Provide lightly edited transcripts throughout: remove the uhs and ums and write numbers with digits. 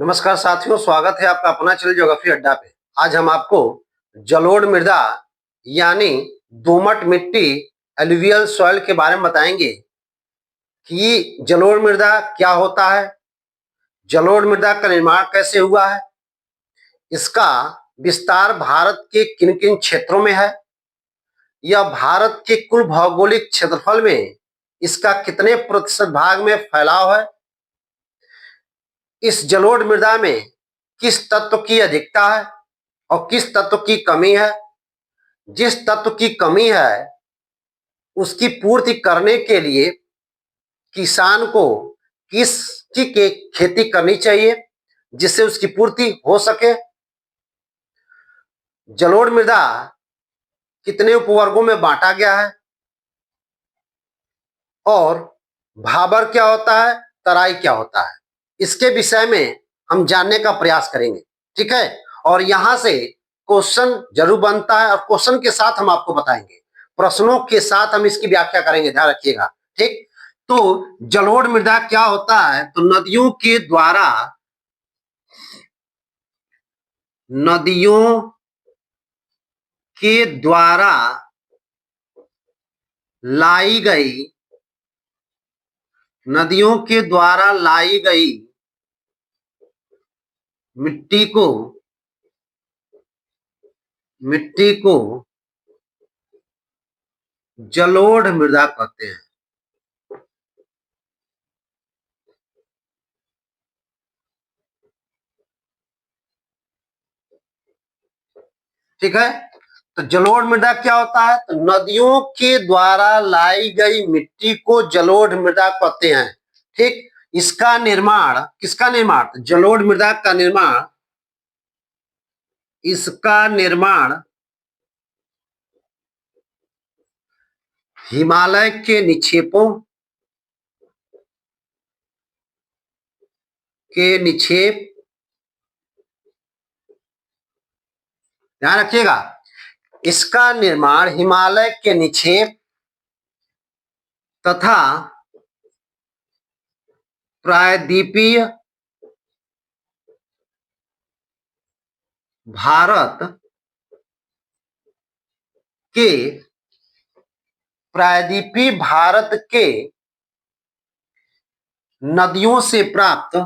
नमस्कार साथियों, स्वागत है आपका अपना चैनल ज्योग्राफी अड्डा पे। आज हम आपको जलोढ़ मृदा यानी दोमट मिट्टी एलुवियल सॉइल के बारे में बताएंगे कि जलोढ़ मृदा क्या होता है, जलोढ़ मृदा का निर्माण कैसे हुआ है, इसका विस्तार भारत के किन किन क्षेत्रों में है, यह भारत के कुल भौगोलिक क्षेत्रफल में इसका कितने प्रतिशत भाग में फैलाव है, इस जलोढ़ मृदा में किस तत्व की अधिकता है और किस तत्व की कमी है, जिस तत्व की कमी है उसकी पूर्ति करने के लिए किसान को किसकी खेती करनी चाहिए जिससे उसकी पूर्ति हो सके, जलोढ़ मृदा कितने उपवर्गों में बांटा गया है और भाबर क्या होता है, तराई क्या होता है, इसके विषय में हम जानने का प्रयास करेंगे। ठीक है, और यहां से क्वेश्चन जरूर बनता है और क्वेश्चन के साथ हम आपको बताएंगे, प्रश्नों के साथ हम इसकी व्याख्या करेंगे, ध्यान रखिएगा। ठीक, तो जलोढ़ मृदा क्या होता है? तो नदियों के द्वारा लाई गई मिट्टी को जलोढ़ मृदा कहते हैं। ठीक है, तो जलोढ़ मृदा क्या होता है? तो नदियों के द्वारा लाई गई मिट्टी को जलोढ़ मृदा कहते हैं। ठीक, इसका निर्माण, किसका निर्माण? तो जलोढ़ मृदा का निर्माण, इसका निर्माण हिमालय के निक्षेप, ध्यान रखिएगा, इसका निर्माण हिमालय के निक्षेप तथा प्रायद्वीपीय भारत के नदियों से प्राप्त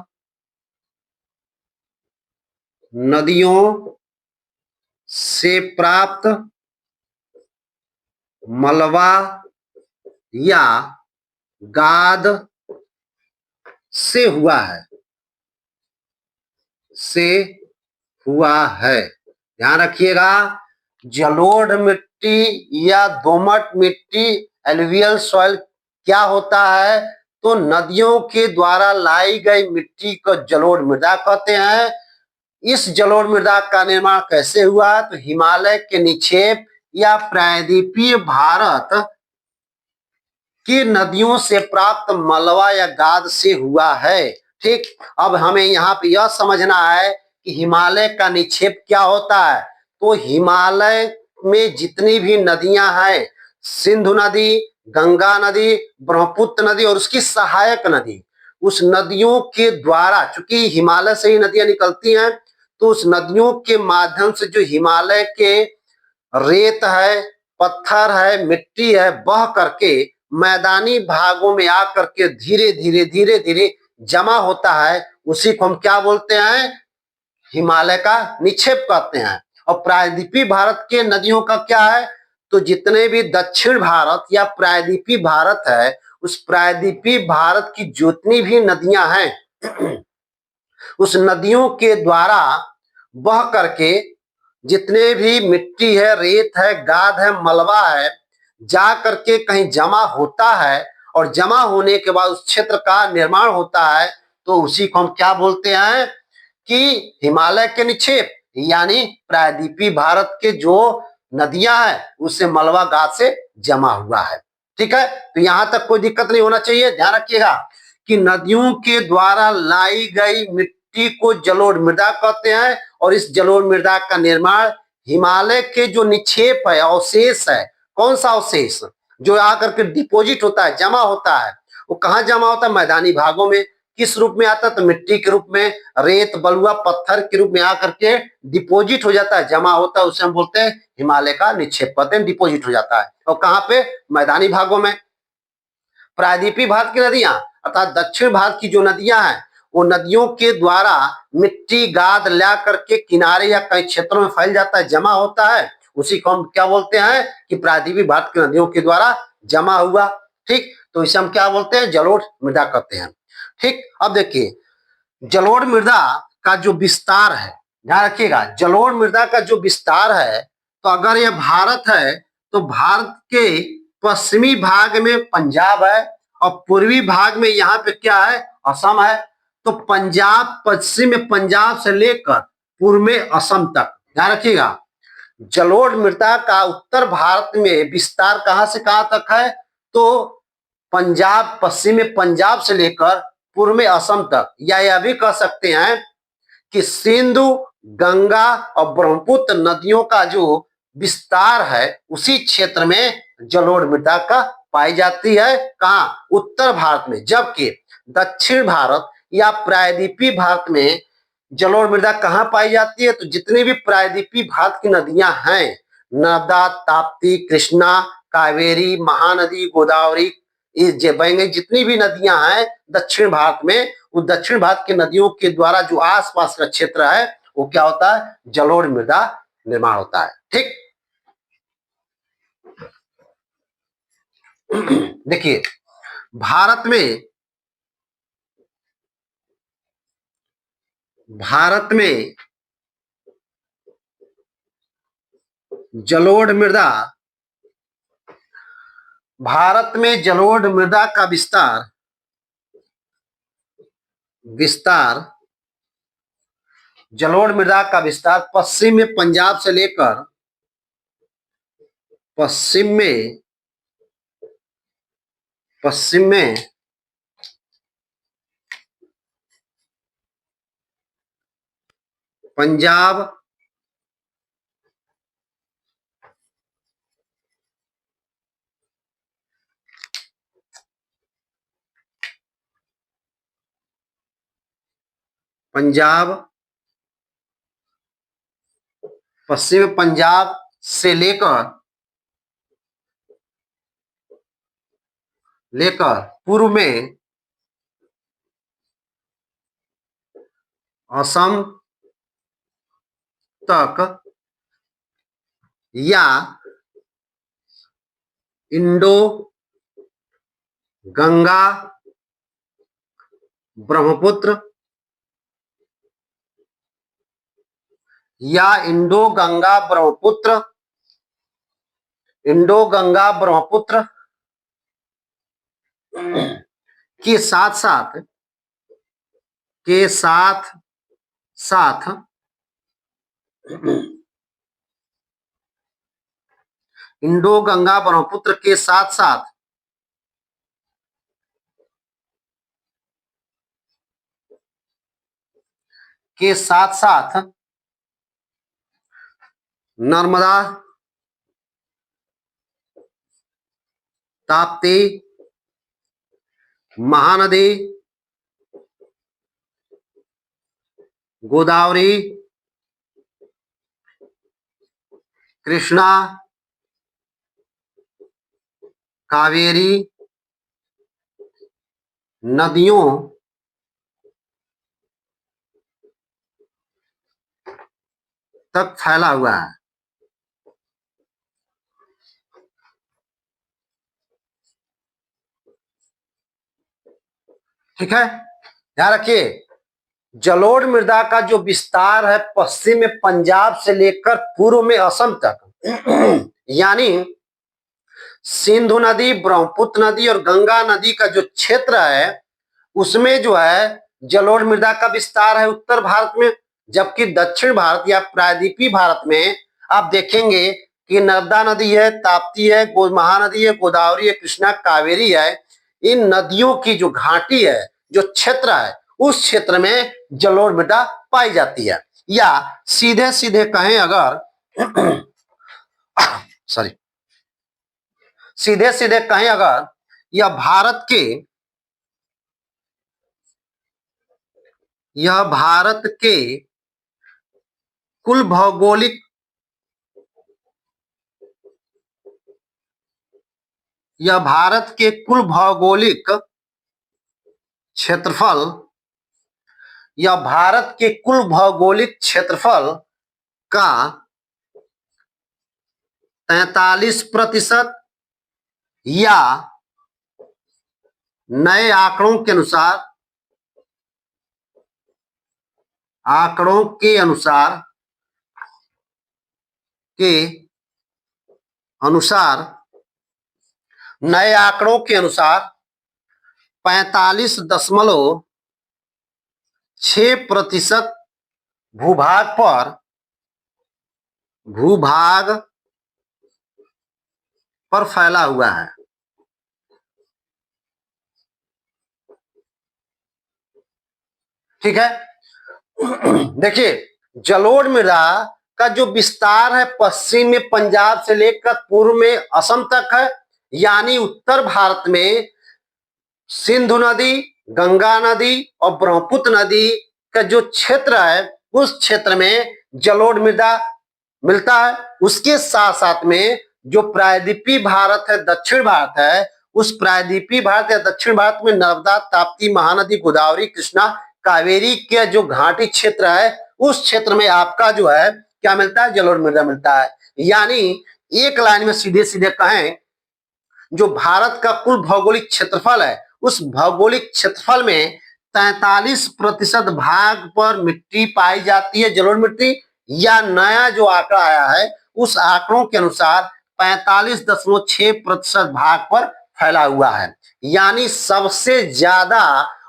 मलबा या गाद से हुआ है। ध्यान रखिएगा, जलोढ़ मिट्टी या दोमट मिट्टी एलुवियल सॉइल क्या होता है? तो नदियों के द्वारा लाई गई मिट्टी को जलोढ़ मृदा कहते हैं। इस जलोढ़ मृदा का निर्माण कैसे हुआ? तो हिमालय के निक्षेप या प्रायद्वीपीय भारत की नदियों से प्राप्त मलबा या गाद से हुआ है। ठीक, अब हमें यहाँ पे यह समझना है कि हिमालय का निक्षेप क्या होता है। तो हिमालय में जितनी भी नदियां हैं, सिंधु नदी, गंगा नदी, ब्रह्मपुत्र नदी और उसकी सहायक नदी, उस नदियों के द्वारा, चूंकि हिमालय से ही नदियां निकलती हैं, तो उस नदियों के माध्यम से जो हिमालय के रेत है, पत्थर है, मिट्टी है, बह करके मैदानी भागों में आकर के धीरे धीरे जमा होता है, उसी को हम क्या बोलते हैं? हिमालय का निक्षेप कहते हैं। और प्रायद्वीपीय भारत के नदियों का क्या है? तो जितने भी दक्षिण भारत या प्रायद्वीपीय भारत है, उस प्रायद्वीपीय भारत की जितनी भी नदियां हैं उस नदियों के द्वारा बह करके जितने भी मिट्टी है, रेत है, गाद है, मलबा है, जा करके कहीं जमा होता है और जमा होने के बाद उस क्षेत्र का निर्माण होता है, तो उसी को हम क्या बोलते हैं? कि हिमालय के निक्षेप यानी प्रायद्वीपीय भारत के जो नदियां हैं उससे मलबा गाद से जमा हुआ है। ठीक है, तो यहां तक कोई दिक्कत नहीं होना चाहिए। ध्यान रखिएगा कि नदियों के द्वारा लाई गई मिट्टी को जलोढ़ मृदा कहते हैं और इस जलोढ़ मृदा का निर्माण हिमालय के जो निक्षेप है, अवशेष है, कौन सा अवशेष? जो आकर के डिपोजिट होता है, जमा होता है, वो कहाँ जमा होता है? मैदानी भागों में। किस रूप में आता है? तो मिट्टी के रूप में, रेत बलुआ पत्थर के रूप में आकर के डिपोजिट हो जाता है, जमा होता है, उसे हम बोलते हैं हिमालय का निक्षेप कहते हैं, डिपोजिट हो जाता है। और कहाँ पे? मैदानी भागों में। प्रायद्वीपीय भारत की नदियां अर्थात दक्षिण भारत की जो नदियां हैं वो नदियों के द्वारा मिट्टी गाद ला करके किनारे या कई क्षेत्रों में फैल जाता है, जमा होता है, उसी को हम क्या बोलते हैं कि प्रायद्वीपीय भारत की नदियों के द्वारा जमा हुआ। ठीक, तो इसे हम क्या बोलते हैं? जलोढ़ मृदा कहते हैं। ठीक, अब देखिए जलोढ़ मृदा का जो विस्तार है, ध्यान रखिएगा, जलोढ़ मृदा का जो विस्तार है, तो अगर यह भारत है तो भारत के पश्चिमी भाग में पंजाब है और पूर्वी भाग में यहाँ पे क्या है? असम है। तो पंजाब, पश्चिम में पंजाब से लेकर पूर्व में असम तक, ध्यान रखिएगा, जलोढ़ मृदा का उत्तर भारत में विस्तार कहां से कहां तक है? तो पंजाब, पश्चिम में पंजाब से लेकर पूर्व में असम तक, या यह भी कह सकते हैं कि सिंधु, गंगा और ब्रह्मपुत्र नदियों का जो विस्तार है उसी क्षेत्र में जलोढ़ मृदा का पाई जाती है। कहां? उत्तर भारत में। जबकि दक्षिण भारत या प्रायद्वीपीय भारत में जलोढ़ मृदा कहां पाई जाती है? तो जितनी भी प्रायद्वीपीय भारत की नदियां हैं, नर्मदा, ताप्ती, कृष्णा, कावेरी, महानदी, गोदावरी, जितनी भी नदियां हैं दक्षिण भारत में, वो दक्षिण भारत की नदियों के द्वारा जो आसपास का क्षेत्र है वो क्या होता है? जलोढ़ मृदा निर्माण होता है। ठीक, देखिए भारत में जलोढ़ मृदा, भारत में जलोढ़ मृदा का विस्तार जलोढ़ मृदा का विस्तार पश्चिम में पंजाब से लेकर पश्चिम में पंजाब, पश्चिम पंजाब से लेकर पूर्व में असम तक, या इंडो गंगा ब्रह्मपुत्र, या इंडो गंगा ब्रह्मपुत्र के साथ साथ इंडो गंगा ब्रह्मपुत्र के साथ साथ नर्मदा, ताप्ती, महानदी, गोदावरी, कृष्णा, कावेरी नदियों तक फैला हुआ है। ठीक है, ध्यान रखिए, जलोढ़ मृदा का जो विस्तार है पश्चिम में पंजाब से लेकर पूर्व में असम तक, यानी सिंधु नदी, ब्रह्मपुत्र नदी और गंगा नदी का जो क्षेत्र है उसमें जो है जलोढ़ मृदा का विस्तार है उत्तर भारत में। जबकि दक्षिण भारत या प्रायद्वीपीय भारत में आप देखेंगे कि नर्मदा नदी है, ताप्ती है, महानदी है, गोदावरी है, कृष्णा, कावेरी है। इन नदियों की जो घाटी है, जो क्षेत्र है, उस क्षेत्र में जलोढ़ मृदा पाई जाती है। या सीधे सीधे कहें अगर सॉरी, सीधे सीधे कहें अगर यह यह भारत के कुल भौगोलिक यह भारत के कुल भौगोलिक क्षेत्रफल यह भारत के कुल भौगोलिक क्षेत्रफल का 43% या नए आंकड़ों के अनुसार नए आंकड़ों के अनुसार 45.6% भूभाग पर फैला हुआ है। ठीक है, देखिए जलोढ़ मृदा का जो विस्तार है पश्चिम में पंजाब से लेकर पूर्व में असम तक है, यानी उत्तर भारत में सिंधु नदी, गंगा नदी और ब्रह्मपुत्र नदी का जो क्षेत्र है उस क्षेत्र में जलोढ़ मृदा मिलता है। उसके साथ साथ में जो प्रायद्वीपीय भारत है, दक्षिण भारत है, उस प्रायद्वीपीय भारत या दक्षिण भारत में नर्मदा, ताप्ती, महानदी, गोदावरी, कृष्णा, कावेरी के जो घाटी क्षेत्र है उस क्षेत्र में आपका जो है क्या मिलता है, जलोढ़ मृदा मिलता है। यानी एक लाइन में सीधे सीधे कहें, जो भारत का कुल भौगोलिक क्षेत्रफल है उस भौगोलिक क्षेत्रफल में 43% भाग पर मिट्टी पाई जाती है, जलोढ़ मिट्टी, या नया जो आंकड़ा आया है उस आंकड़ों के अनुसार 45.6% भाग पर फैला हुआ है। यानी सबसे ज्यादा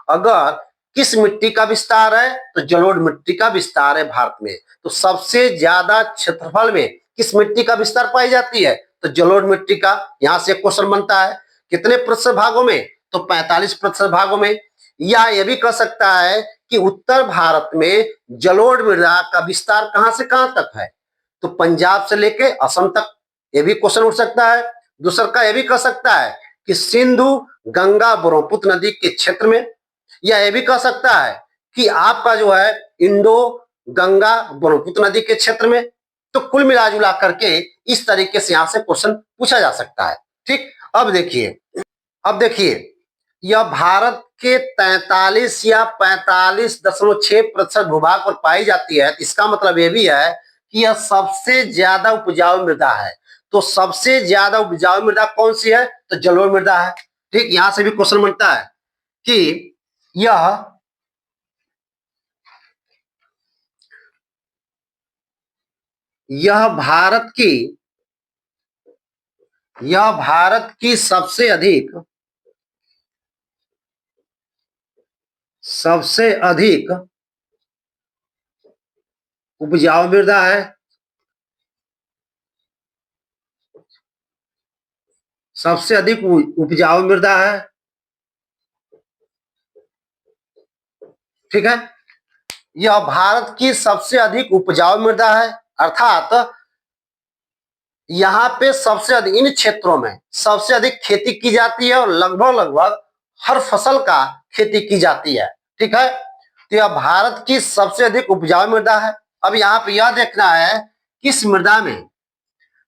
अगर किस मिट्टी का विस्तार है तो जलोढ़ मिट्टी का विस्तार है भारत में। तो सबसे ज्यादा क्षेत्रफल में किस मिट्टी का विस्तार पाई जाती है तो जलोढ़ मिट्टी का। यहां से क्वेश्चन बनता है कितने प्रतिशत भागों में, तो 45% भागों में। या यह भी कह सकता है कि उत्तर भारत में जलोढ़ मृदा का विस्तार कहां से कहां तक है, तो पंजाब से लेके असम तक। यह भी क्वेश्चन उठ सकता है। दूसरा का यह भी कह सकता है कि सिंधु, गंगा, ब्रह्मपुत्र नदी के क्षेत्र में। या यह भी कह सकता है कि आपका जो है इंडो गंगा ब्रह्मपुत्र नदी के क्षेत्र में। तो कुल मिलाजुला करके इस तरीके से यहां से क्वेश्चन पूछा जा सकता है। ठीक, अब देखिए यह भारत के 43 या 45.6% भूभाग पर पाई जाती है। इसका मतलब यह भी है कि यह सबसे ज्यादा उपजाऊ मृदा है। तो सबसे ज्यादा उपजाऊ मृदा कौन सी है, तो जलोढ़ मृदा है। ठीक, यहां से भी क्वेश्चन बनता है कि यह यह भारत की सबसे अधिक उपजाऊ मृदा है। सबसे अधिक उपजाऊ मृदा है। ठीक है, यह भारत की सबसे अधिक उपजाऊ मृदा है, अर्थात यहाँ पे सबसे अधिक इन क्षेत्रों में सबसे अधिक खेती की जाती है और लगभग लगभग हर फसल का खेती की जाती है। ठीक है, तो यह भारत की सबसे अधिक उपजाऊ मृदा है। अब यहाँ पे यह देखना है किस मृदा में,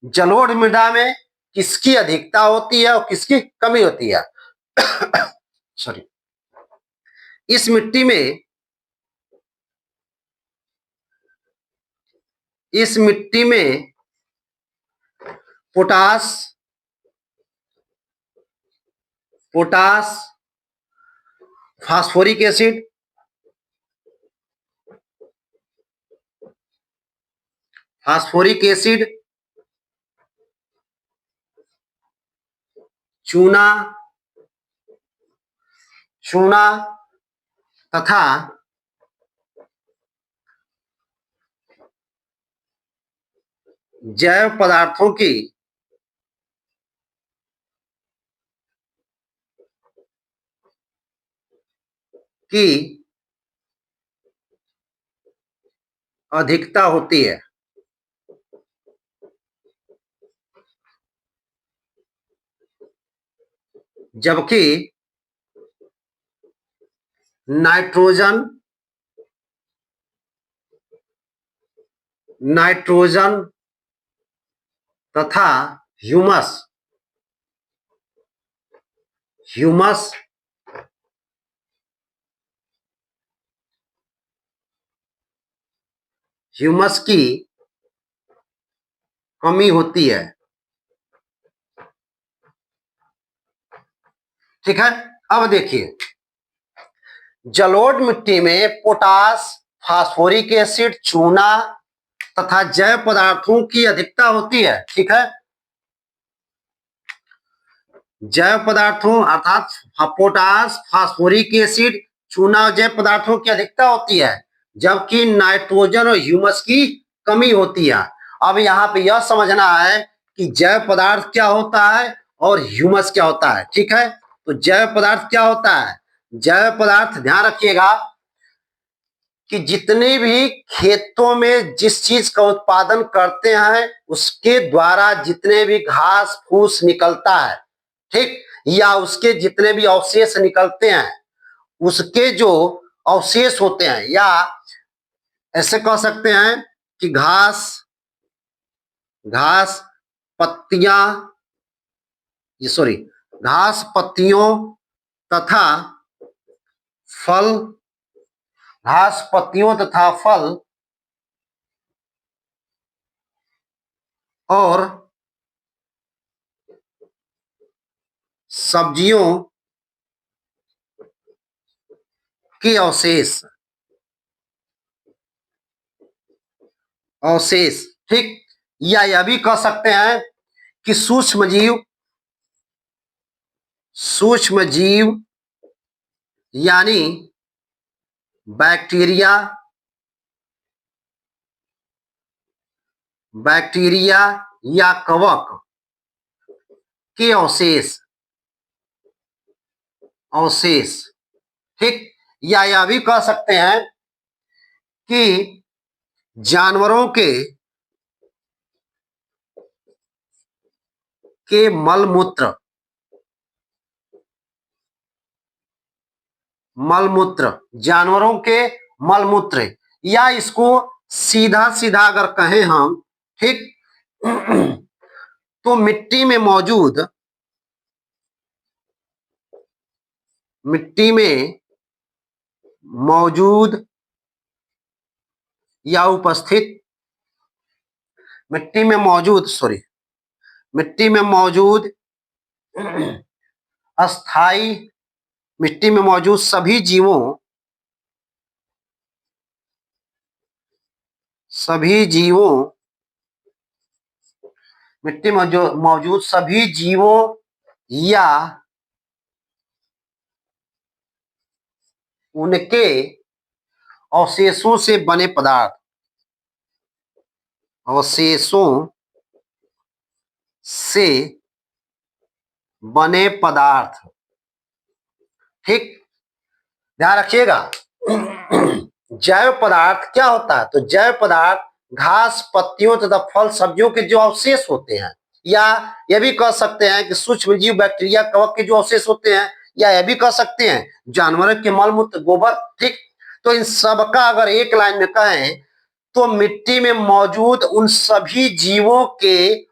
जलोढ़ मृदा में किसकी अधिकता होती है और किसकी कमी होती है। सॉरी, इस मिट्टी में पोटास फास्फोरिक एसिड, चूना तथा जैव पदार्थों की अधिकता होती है। जबकि नाइट्रोजन नाइट्रोजन तथा ह्यूमस ह्यूमस ह्यूमस की कमी होती है। ठीक है, अब देखिए, जलोढ़ मिट्टी में पोटास, फास्फोरिक एसिड, चूना तथा जैव पदार्थों की अधिकता होती है। ठीक है, जैव पदार्थों अर्थात पोटास, फास्फोरिक एसिड, चूना और जैव पदार्थों की अधिकता होती है, जबकि नाइट्रोजन और ह्यूमस की कमी होती है। अब यहाँ पे यह समझना है कि जैव पदार्थ क्या होता है और ह्यूमस क्या होता है। ठीक है, तो जैव पदार्थ क्या होता है? जैव पदार्थ, ध्यान रखिएगा कि जितने भी खेतों में जिस चीज का उत्पादन करते हैं उसके द्वारा जितने भी घास फूस निकलता है, ठीक, या उसके जितने भी अवशेष निकलते हैं, उसके जो अवशेष होते हैं, या ऐसे कह सकते हैं कि घास घास पत्तियां, ये सॉरी, घास पत्तियों तथा फल, घास पत्तियों तथा फल और सब्जियों के अवशेष अवशेष ठीक, या यह भी कह सकते हैं कि सूक्ष्म जीव यानी बैक्टीरिया बैक्टीरिया या कवक के अवशेष अवशेष ठीक, या यह भी कह सकते हैं कि जानवरों के मलमूत्र जानवरों के मलमूत्र, या इसको सीधा सीधा अगर कहें हम, ठीक, तो मिट्टी में मौजूद या उपस्थित मिट्टी में मौजूद सॉरी मिट्टी में मौजूद अस्थाई मिट्टी में मौजूद सभी जीवों मिट्टी में जो मौजूद सभी जीवों या उनके अवशेषों से बने पदार्थ अवशेषों से बने पदार्थ ठीक, ध्यान रखिएगा। जैव पदार्थ क्या होता है? तो जैव पदार्थ घास पत्तियों तथा फल सब्जियों के जो अवशेष होते हैं, या यह भी कह सकते हैं कि सूक्ष्म जीव बैक्टीरिया कवक के जो अवशेष होते हैं, या यह भी कह सकते हैं जानवरों के मल मूत्र गोबर, ठीक। तो इन सब का अगर एक लाइन में कहें तो मिट्टी में मौजूद उन सभी जीवों के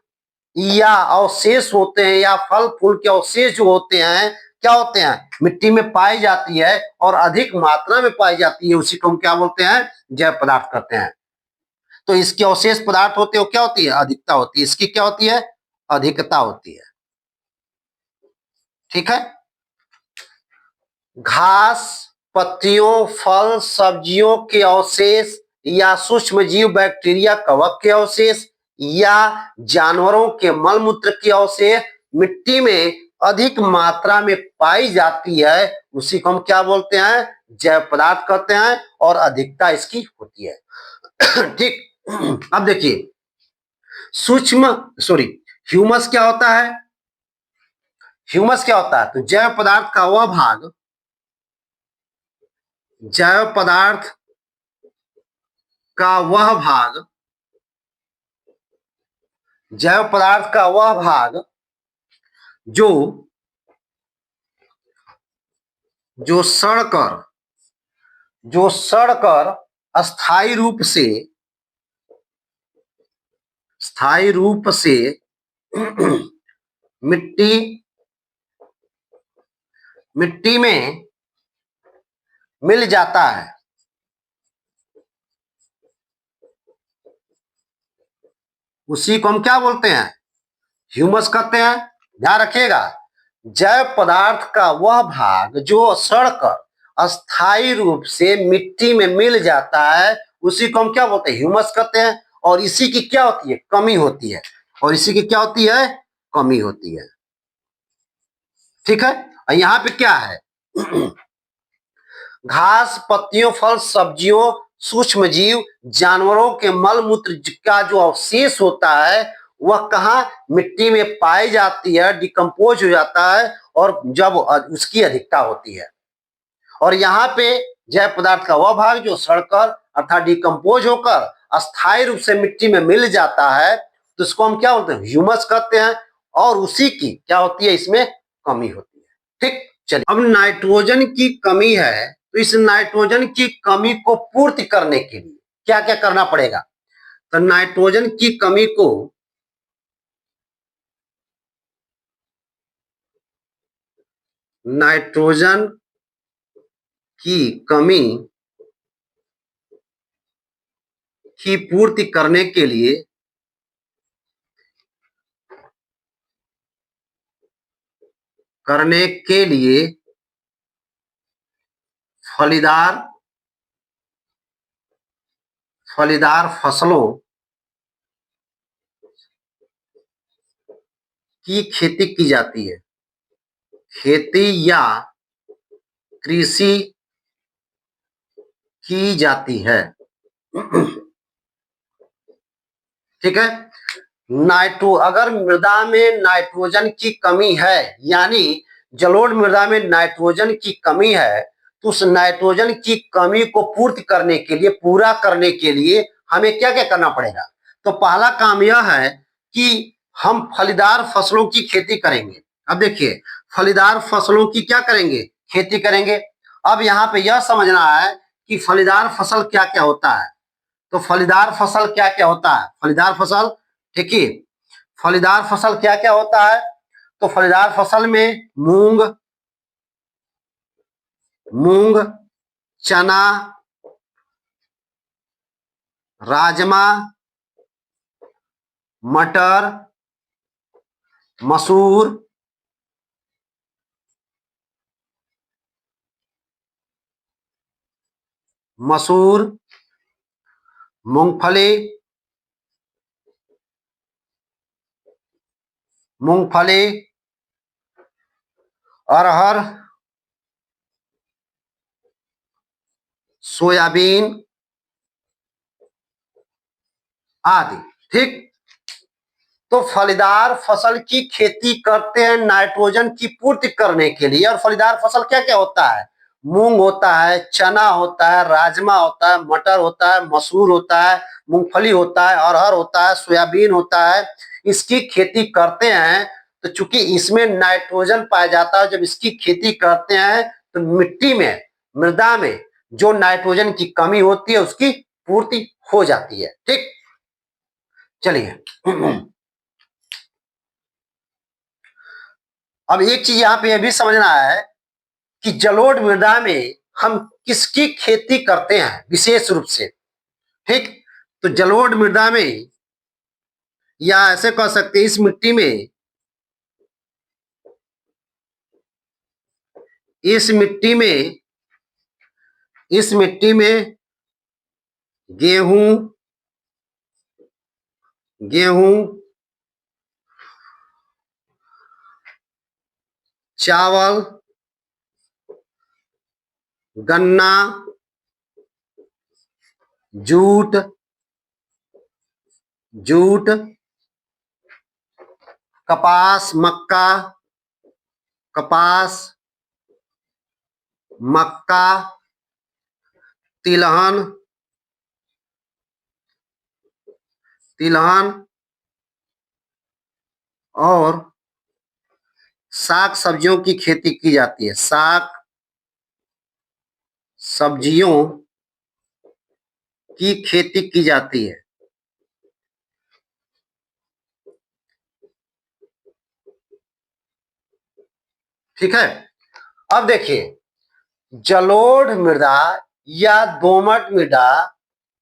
या अवशेष होते हैं, या फल फूल के अवशेष जो होते हैं, क्या होते हैं? मिट्टी में पाई जाती है और अधिक मात्रा में पाई जाती है, उसी को हम क्या बोलते हैं? जैव पदार्थ कहते हैं। तो इसके अवशेष पदार्थ होते हैं, वो क्या होती है? अधिकता होती है। इसकी क्या होती है? अधिकता होती है। ठीक है, घास पत्तियों फल सब्जियों के अवशेष, या सूक्ष्म जीव बैक्टीरिया कवक के अवशेष, या जानवरों के मल मूत्र के अवशेष मिट्टी में अधिक मात्रा में पाई जाती है, उसी को हम क्या बोलते हैं? जैव पदार्थ कहते हैं, और अधिकता इसकी होती है। ठीक, अब देखिए, सूक्ष्म सॉरी ह्यूमस क्या होता है? ह्यूमस क्या होता है? तो जैव पदार्थ का वह भाग जैव पदार्थ का वह भाग जैव पदार्थ का वह भाग जो जो सड़कर अस्थायी रूप से स्थायी रूप से मिट्टी मिट्टी में मिल जाता है, उसी को हम क्या बोलते हैं? ह्यूमस कहते हैं। ध्यान रखिएगा, जैव पदार्थ का वह भाग जो सड़कर अस्थायी रूप से मिट्टी में मिल जाता है, उसी को हम क्या बोलते हैं? ह्यूमस कहते हैं। और इसी की क्या होती है? कमी होती है। और इसी की क्या होती है? कमी होती है। ठीक है। और यहां पे क्या है? घास, पत्तियों, फल, सब्जियों, सूक्ष्म जीव, जानवरों के मल मूत्र का जो अवशेष होता है वह कहाँ? मिट्टी में पाई जाती है, डिकम्पोज हो जाता है और जब उसकी अधिकता होती है। और यहाँ पे जैव पदार्थ का वह भाग जो सड़कर अर्थात डिकम्पोज होकर अस्थायी रूप से मिट्टी में मिल जाता है, तो इसको हम क्या बोलते हैं? ह्यूमस कहते हैं। और उसी की क्या होती है? इसमें कमी होती है। ठीक, चलिए अब नाइट्रोजन की कमी है, तो इस नाइट्रोजन की कमी को पूर्ति करने के लिए क्या क्या करना पड़ेगा? तो नाइट्रोजन की कमी को नाइट्रोजन की कमी की पूर्ति करने के लिए फलीदार फलीदार फसलों की खेती की जाती है। खेती या कृषि की जाती है। ठीक है। अगर मृदा में नाइट्रोजन की कमी है, यानी जलोढ़ मृदा में नाइट्रोजन की कमी है, तो उस नाइट्रोजन की कमी को पूर्ति करने के लिए, पूरा करने के लिए हमें क्या क्या करना पड़ेगा? तो पहला काम यह है कि हम फलीदार फसलों की खेती करेंगे। अब देखिए, फलीदार फसलों की क्या करेंगे? खेती करेंगे। अब यहाँ पे यह समझना है कि फलीदार फसल क्या क्या होता है। तो फलीदार फसल क्या क्या होता है? फलीदार फसल, ठीक है, फलीदार फसल क्या क्या होता है? तो फलीदार फसल में मूंग, मूंग, चना, राजमा, मटर, मसूर, मसूर, मूंगफली, मूंगफली, अरहर, सोयाबीन आदि। ठीक, तो फलीदार फसल की खेती करते हैं नाइट्रोजन की पूर्ति करने के लिए। और फलीदार फसल क्या क्या होता है? मूंग होता है, चना होता है, राजमा होता है, मटर होता है, मसूर होता है, मूंगफली होता है, अरहर होता है, सोयाबीन होता है। इसकी खेती करते हैं। तो चूंकि इसमें नाइट्रोजन पाया जाता है, जब इसकी खेती करते हैं तो मिट्टी में, मृदा में जो नाइट्रोजन की कमी होती है उसकी पूर्ति हो जाती है। ठीक, चलिए अब एक चीज यहाँ पे यह भी समझना है कि जलोढ़ मृदा में हम किसकी खेती करते हैं विशेष रूप से। ठीक, तो जलोढ़ मृदा में, या ऐसे कह सकते हैं इस मिट्टी में, इस मिट्टी में इस मिट्टी में गेहूं, गेहूं, चावल, गन्ना, जूट, जूट, कपास, मक्का, कपास, मक्का, तिलहन, तिलहन और साग सब्जियों की खेती की जाती है। साग सब्जियों की खेती की जाती है। ठीक है। अब देखिए, जलोढ़ मृदा या दोमट मृदा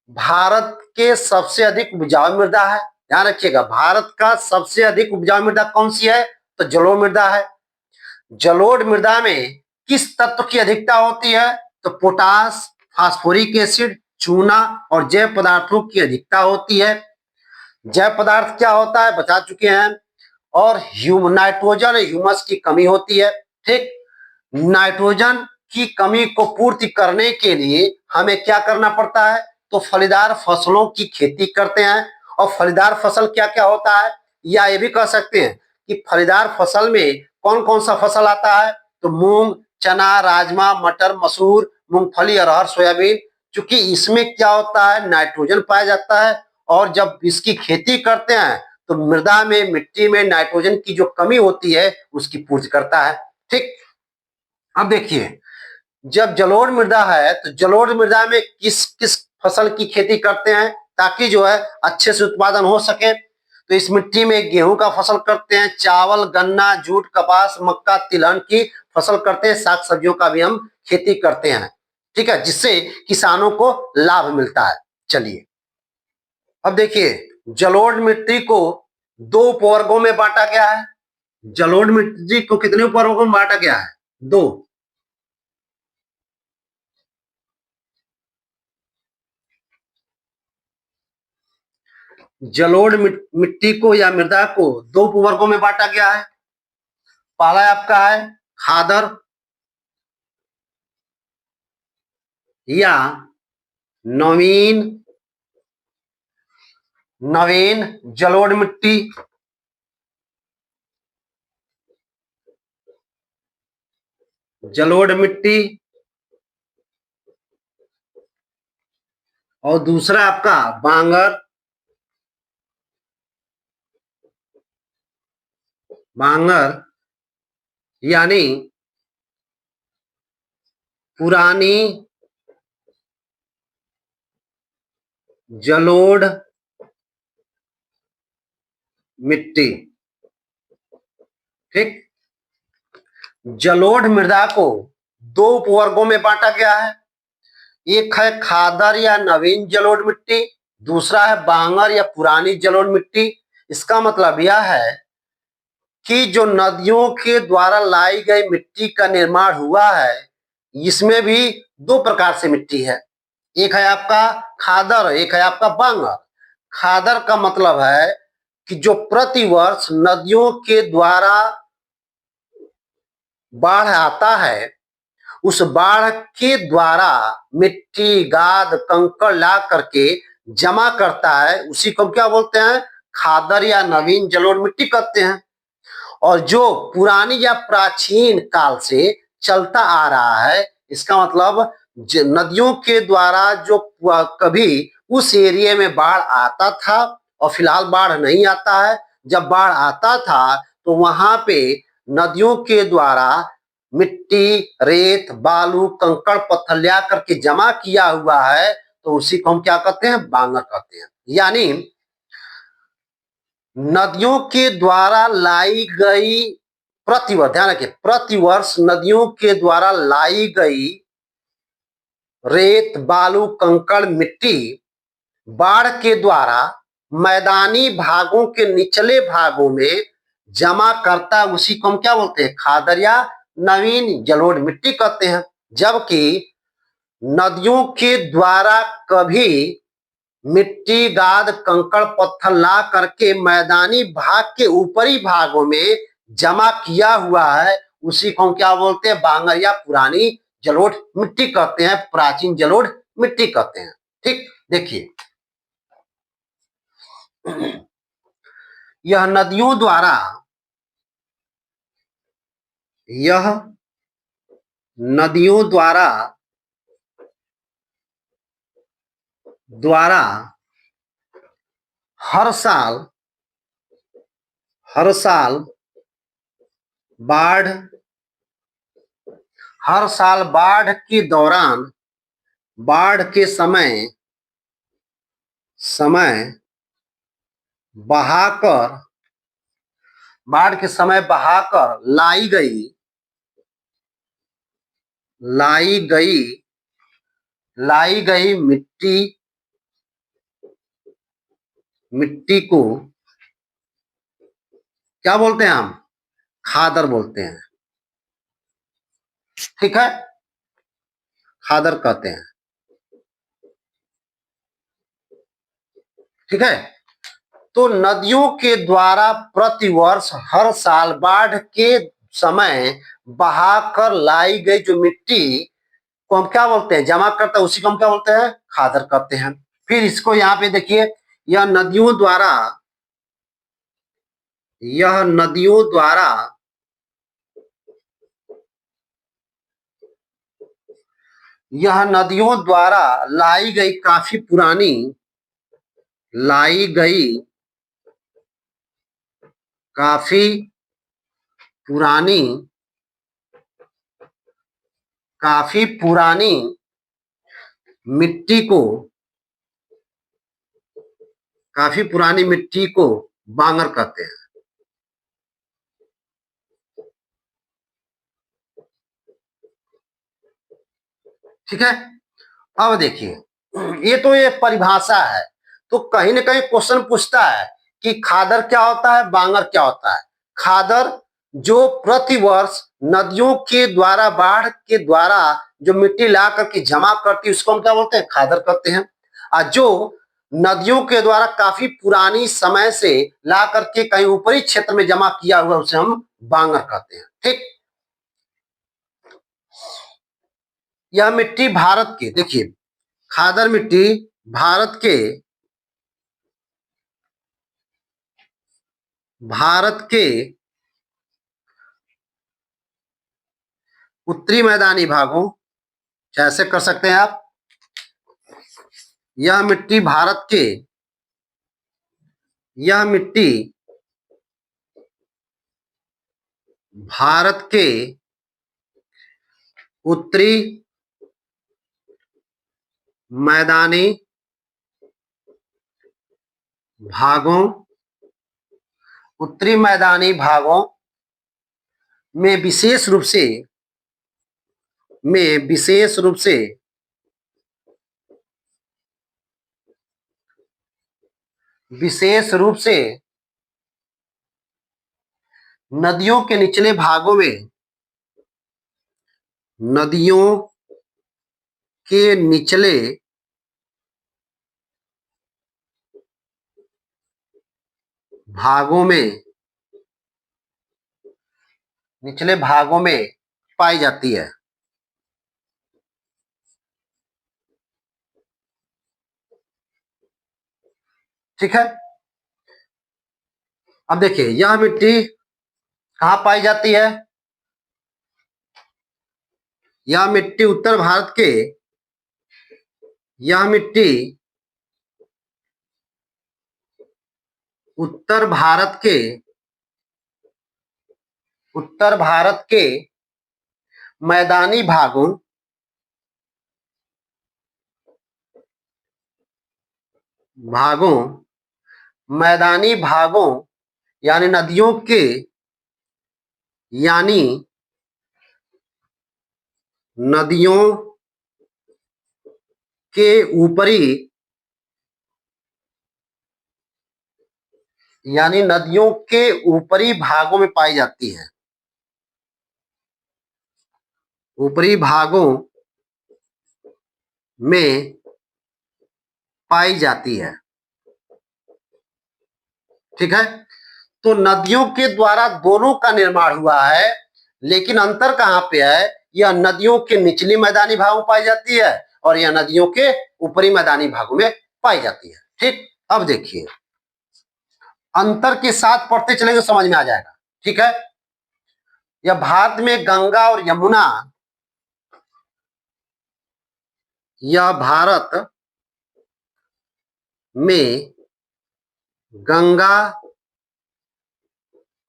भारत के सबसे अधिक उपजाऊ मृदा है। ध्यान रखिएगा, भारत का सबसे अधिक उपजाऊ मृदा कौन सी है? तो जलोढ़ मृदा है। जलोढ़ मृदा में किस तत्व की अधिकता होती है? तो पोटास, फास्फोरिक एसिड, चूना और जैव पदार्थों की अधिकता होती है। जैव पदार्थ क्या होता है बता चुके हैं। और नाइट्रोजन ह्यूमस की कमी होती है। ठीक, नाइट्रोजन की कमी को पूर्ति करने के लिए हमें क्या करना पड़ता है? तो फलीदार फसलों की खेती करते हैं। और फलीदार फसल क्या क्या होता है, या ये भी कह सकते हैं कि फलीदार फसल में कौन कौन सा फसल आता है? तो मूंग, चना, राजमा, मटर, मसूर, मूंगफली, अरहर, सोयाबीन। क्योंकि इसमें क्या होता है, नाइट्रोजन पाया जाता है। और जब इसकी खेती करते हैं तो मृदा में, मिट्टी में नाइट्रोजन की जो कमी होती है उसकी पूर्ति करता है। ठीक, अब देखिए, जब जलोढ़ मृदा है तो जलोढ़ मृदा में किस किस फसल की खेती करते हैं ताकि जो है अच्छे से उत्पादन हो सके? तो इस मिट्टी में गेहूं का फसल करते हैं, चावल, गन्ना, जूट, कपास, मक्का, तिलहन की फसल करते हैं, साग सब्जियों का भी हम खेती करते हैं। ठीक है, जिससे किसानों को लाभ मिलता है। चलिए, अब देखिए, जलोढ़ मिट्टी को दो उपवर्गों में बांटा गया है। जलोढ़ मिट्टी को कितने उपवर्गों में बांटा गया है? दो। जलोढ़ मिट्टी को या मृदा को दो उपवर्गों में बांटा गया है। पहला आपका है खादर या नवीन नवीन जलोढ़ मिट्टी। जलोढ़ मिट्टी। और दूसरा आपका बांगर। बांगर यानी पुरानी जलोढ़ मिट्टी। ठीक, जलोढ़ मृदा को दो उपवर्गों में बांटा गया है। एक है खादर या नवीन जलोढ़ मिट्टी, दूसरा है बांगर या पुरानी जलोढ़ मिट्टी। इसका मतलब यह है कि जो नदियों के द्वारा लाई गई मिट्टी का निर्माण हुआ है, इसमें भी दो प्रकार से मिट्टी है। एक है आपका खादर, एक है आपका बांगर। खादर का मतलब है कि जो प्रतिवर्ष नदियों के द्वारा बाढ़ आता है, उस बाढ़ के द्वारा मिट्टी, गाद, कंकड़ ला करके जमा करता है, उसी को हम क्या बोलते हैं? खादर या नवीन जलोढ़ मिट्टी कहते हैं। और जो पुरानी या प्राचीन काल से चलता आ रहा है, इसका मतलब नदियों के द्वारा जो कभी उस एरिया में बाढ़ आता था, और फिलहाल बाढ़ नहीं आता है। जब बाढ़ आता था तो वहां पे नदियों के द्वारा मिट्टी, रेत, बालू, कंकड़, पत्थर ला करके जमा किया हुआ है, तो उसी को हम क्या कहते हैं? बांगर कहते हैं। यानी नदियों के द्वारा लाई गई प्रतिवर्ष, ध्यान रखिए, प्रतिवर्ष नदियों के द्वारा लाई गई रेत, बालू, कंकड़, मिट्टी बाढ़ के द्वारा मैदानी भागों के निचले भागों में जमा करता, उसी को हम क्या बोलते हैं? खादर या नवीन जलोढ़ मिट्टी कहते हैं। जबकि नदियों के द्वारा कभी मिट्टी, गाद, कंकड़, पत्थर ला करके मैदानी भाग के ऊपरी भागों में जमा किया हुआ है, उसी को हम क्या बोलते हैं? बांगर या पुरानी जलोढ़ मिट्टी कहते हैं, प्राचीन जलोढ़ मिट्टी कहते हैं। ठीक, देखिए, यह नदियों द्वारा यह नदियों द्वारा द्वारा हर साल हर साल बाढ़ हर साल बाढ़ के दौरान, बाढ़ के समय बहाकर बाढ़ के समय बहाकर लाई गई लाई गई लाई गई मिट्टी को क्या बोलते हैं हम? खादर बोलते हैं। ठीक है, खादर कहते हैं। ठीक है, तो नदियों के द्वारा प्रतिवर्ष हर साल बाढ़ के समय बहाकर लाई गई जो मिट्टी को हम क्या बोलते हैं? जमा करते हैं, उसी को हम क्या बोलते हैं? खादर कहते हैं। फिर इसको यहाँ पे देखिए, यह नदियों द्वारा यह नदियों द्वारा यह नदियों द्वारा लाई गई काफी पुरानी मिट्टी को बांगर कहते हैं। ठीक है, अब देखिए, ये परिभाषा है। तो कहीं ना कहीं क्वेश्चन पूछता है कि खादर क्या होता है, बांगर क्या होता है। खादर जो प्रतिवर्ष नदियों के द्वारा बाढ़ के द्वारा जो मिट्टी ला करके जमा करती है उसको हम क्या बोलते हैं? खादर कहते हैं। और जो नदियों के द्वारा काफी पुरानी समय से ला करके कहीं ऊपरी क्षेत्र में जमा किया हुआ उसे हम बांगर कहते हैं। ठीक, यह मिट्टी भारत के, देखिए, खादर मिट्टी भारत के उत्तरी मैदानी भागों, ऐसे कर सकते हैं आप, यह मिट्टी यह मिट्टी भारत के उत्तरी मैदानी भागों में विशेष रूप से नदियों के निचले भागों में नदियों के भागों में निचले भागों में पाई जाती है। ठीक है, अब देखिए, यह मिट्टी कहाँ पाई जाती है? यह मिट्टी उत्तर भारत के यह मिट्टी उत्तर भारत के मैदानी भागों यानी नदियों के ऊपरी भागों में पाई जाती है। ऊपरी भागों में पाई जाती है। ठीक है, तो नदियों के द्वारा दोनों का निर्माण हुआ है, लेकिन अंतर कहां पे है? यह नदियों के निचली मैदानी भागों में पाई जाती है और यह नदियों के ऊपरी मैदानी भागों में पाई जाती है। ठीक, अब देखिए, अंतर के साथ पढ़ते चलेंगे समझ में आ जाएगा। ठीक है, यह भारत में गंगा और यमुना यह भारत में गंगा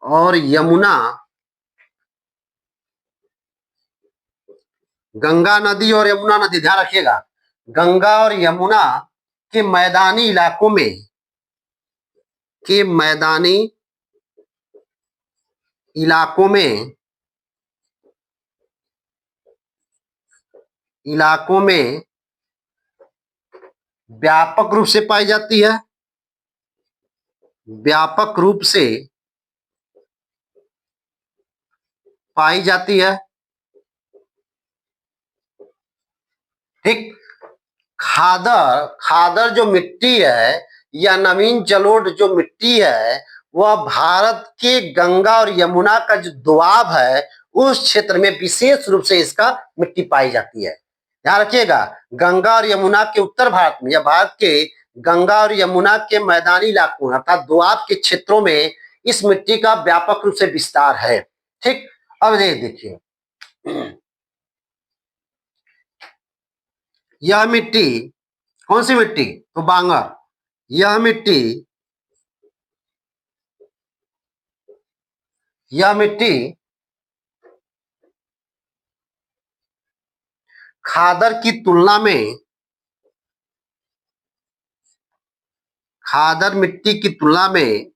और यमुना गंगा नदी और यमुना नदी, ध्यान रखिएगा, गंगा और यमुना के मैदानी इलाकों में इलाकों में व्यापक रूप से पाई जाती है, व्यापक रूप से पाई जाती है। ठीक। खादर खादर जो मिट्टी है या नवीन जलोढ़ जो मिट्टी है वह भारत के गंगा और यमुना का जो दोआब है उस क्षेत्र में विशेष रूप से इसका मिट्टी पाई जाती है। ध्यान रखिएगा, गंगा और यमुना के उत्तर भारत में या भारत के गंगा और यमुना के मैदानी इलाकों अर्थात दोआब के क्षेत्रों में इस मिट्टी का व्यापक रूप से विस्तार है। ठीक। अब देखिए, यह मिट्टी कौन सी मिट्टी? तो बांगर। यह मिट्टी खादर की तुलना में खादर मिट्टी की तुलना में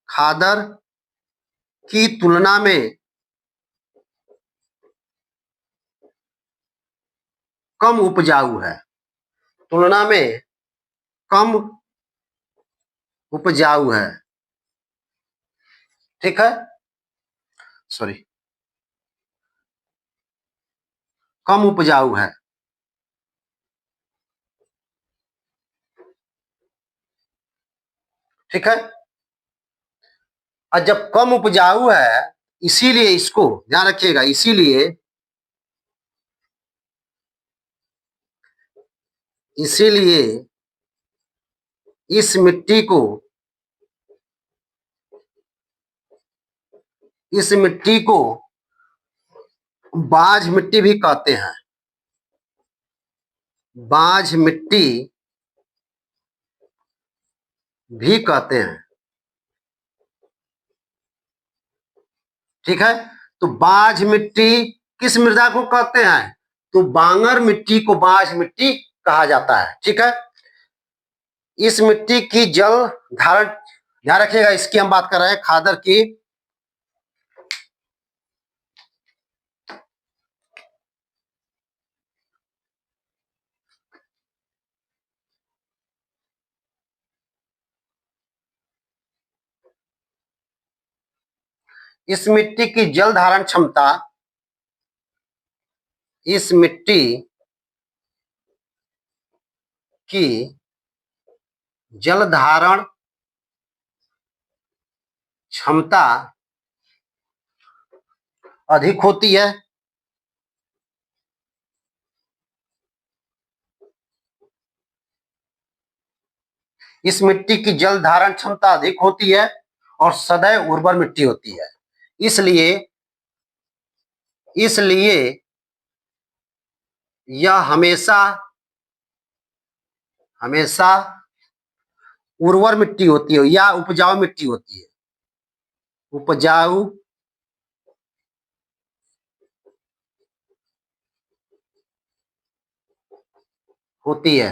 खादर की तुलना में कम उपजाऊ है, तुलना में कम उपजाऊ है। ठीक है, सॉरी, कम उपजाऊ है। ठीक है, और जब कम उपजाऊ है इसीलिए इसको ध्यान रखिएगा, इसीलिए इस मिट्टी को बांझ मिट्टी भी कहते हैं, बांझ मिट्टी भी कहते हैं। ठीक है, तो बांझ मिट्टी किस मृदा को कहते हैं? तो बांगर मिट्टी को बांझ मिट्टी कहा जाता है। ठीक है, इस मिट्टी की जल धारण, ध्यान रखिएगा, इसकी हम बात कर रहे हैं खादर की। इस मिट्टी की जल धारण क्षमता, इस मिट्टी की जल धारण क्षमता अधिक होती है। इस मिट्टी की जल धारण क्षमता अधिक होती है और सदैव उर्वर मिट्टी होती है। इसलिए यह हमेशा उर्वर मिट्टी होती है या उपजाऊ मिट्टी होती है, उपजाऊ होती है।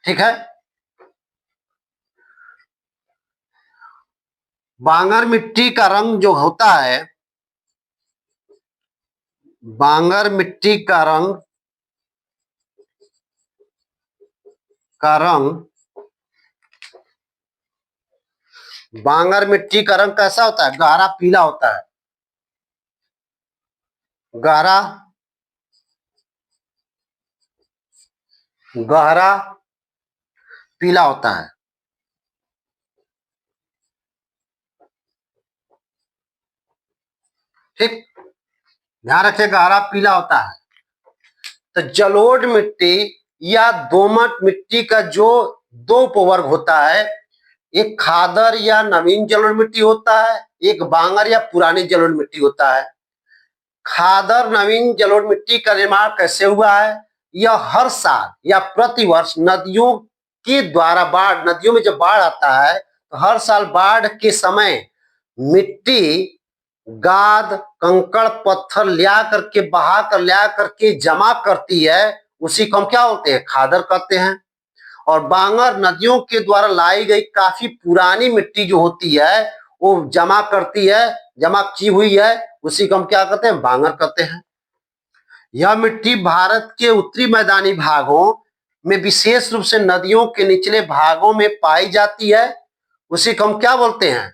ठीक है, बांगर मिट्टी का रंग जो होता है, बांगर मिट्टी का रंग बांगर मिट्टी का रंग कैसा होता है? गहरा पीला होता है, गहरा पीला होता है। ठीक, ध्यान रखिए, गहरा पीला होता है। तो जलोढ़ मिट्टी या दोमट मिट्टी का जो दो उपवर्ग होता है, एक खादर या नवीन जलोढ़ मिट्टी होता है, एक बांगर या पुरानी जलोढ़ मिट्टी होता है। खादर नवीन जलोढ़ मिट्टी का निर्माण कैसे हुआ है? यह हर साल या प्रतिवर्ष नदियों में जब बाढ़ आता है तो हर साल बाढ़ के समय मिट्टी, गाद, कंकड़, पत्थर बहा करके जमा करती है, उसी को हम क्या बोलते हैं? खादर कहते हैं। और बांगर नदियों के द्वारा लाई गई काफी पुरानी मिट्टी जो होती है वो जमा की हुई है, उसी को हम क्या कहते हैं? बांगर कहते हैं। यह मिट्टी भारत के उत्तरी मैदानी भागों में विशेष रूप से नदियों के निचले भागों में पाई जाती है। उसी को हम क्या बोलते हैं?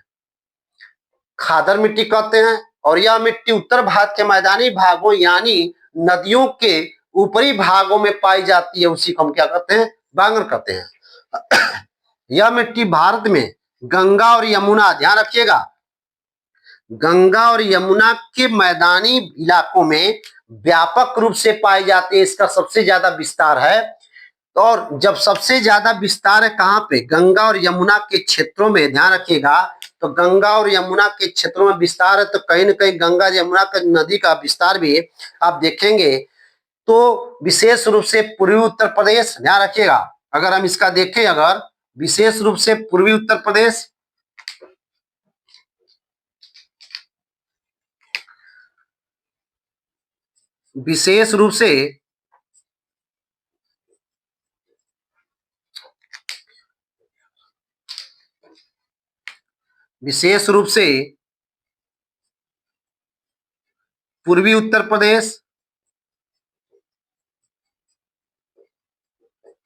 खादर मिट्टी कहते हैं। और यह मिट्टी उत्तर भारत के मैदानी भागों यानी नदियों के ऊपरी भागों में पाई जाती है। उसी को हम क्या कहते हैं? बांगर कहते हैं। यह मिट्टी भारत में गंगा और यमुना, ध्यान रखिएगा, गंगा और यमुना के मैदानी इलाकों में व्यापक रूप से पाई जाती है। इसका सबसे ज्यादा विस्तार है। और जब सबसे ज्यादा विस्तार है कहां पे? गंगा और यमुना के क्षेत्रों में, ध्यान रखिएगा। तो गंगा और यमुना के क्षेत्रों में विस्तार है, तो कहीं ना कहीं गंगा यमुना का नदी का विस्तार भी आप देखेंगे। तो विशेष रूप से पूर्वी उत्तर प्रदेश, ध्यान रखिएगा, अगर हम इसका देखें, अगर विशेष रूप से पूर्वी उत्तर प्रदेश, विशेष रूप से पूर्वी उत्तर प्रदेश,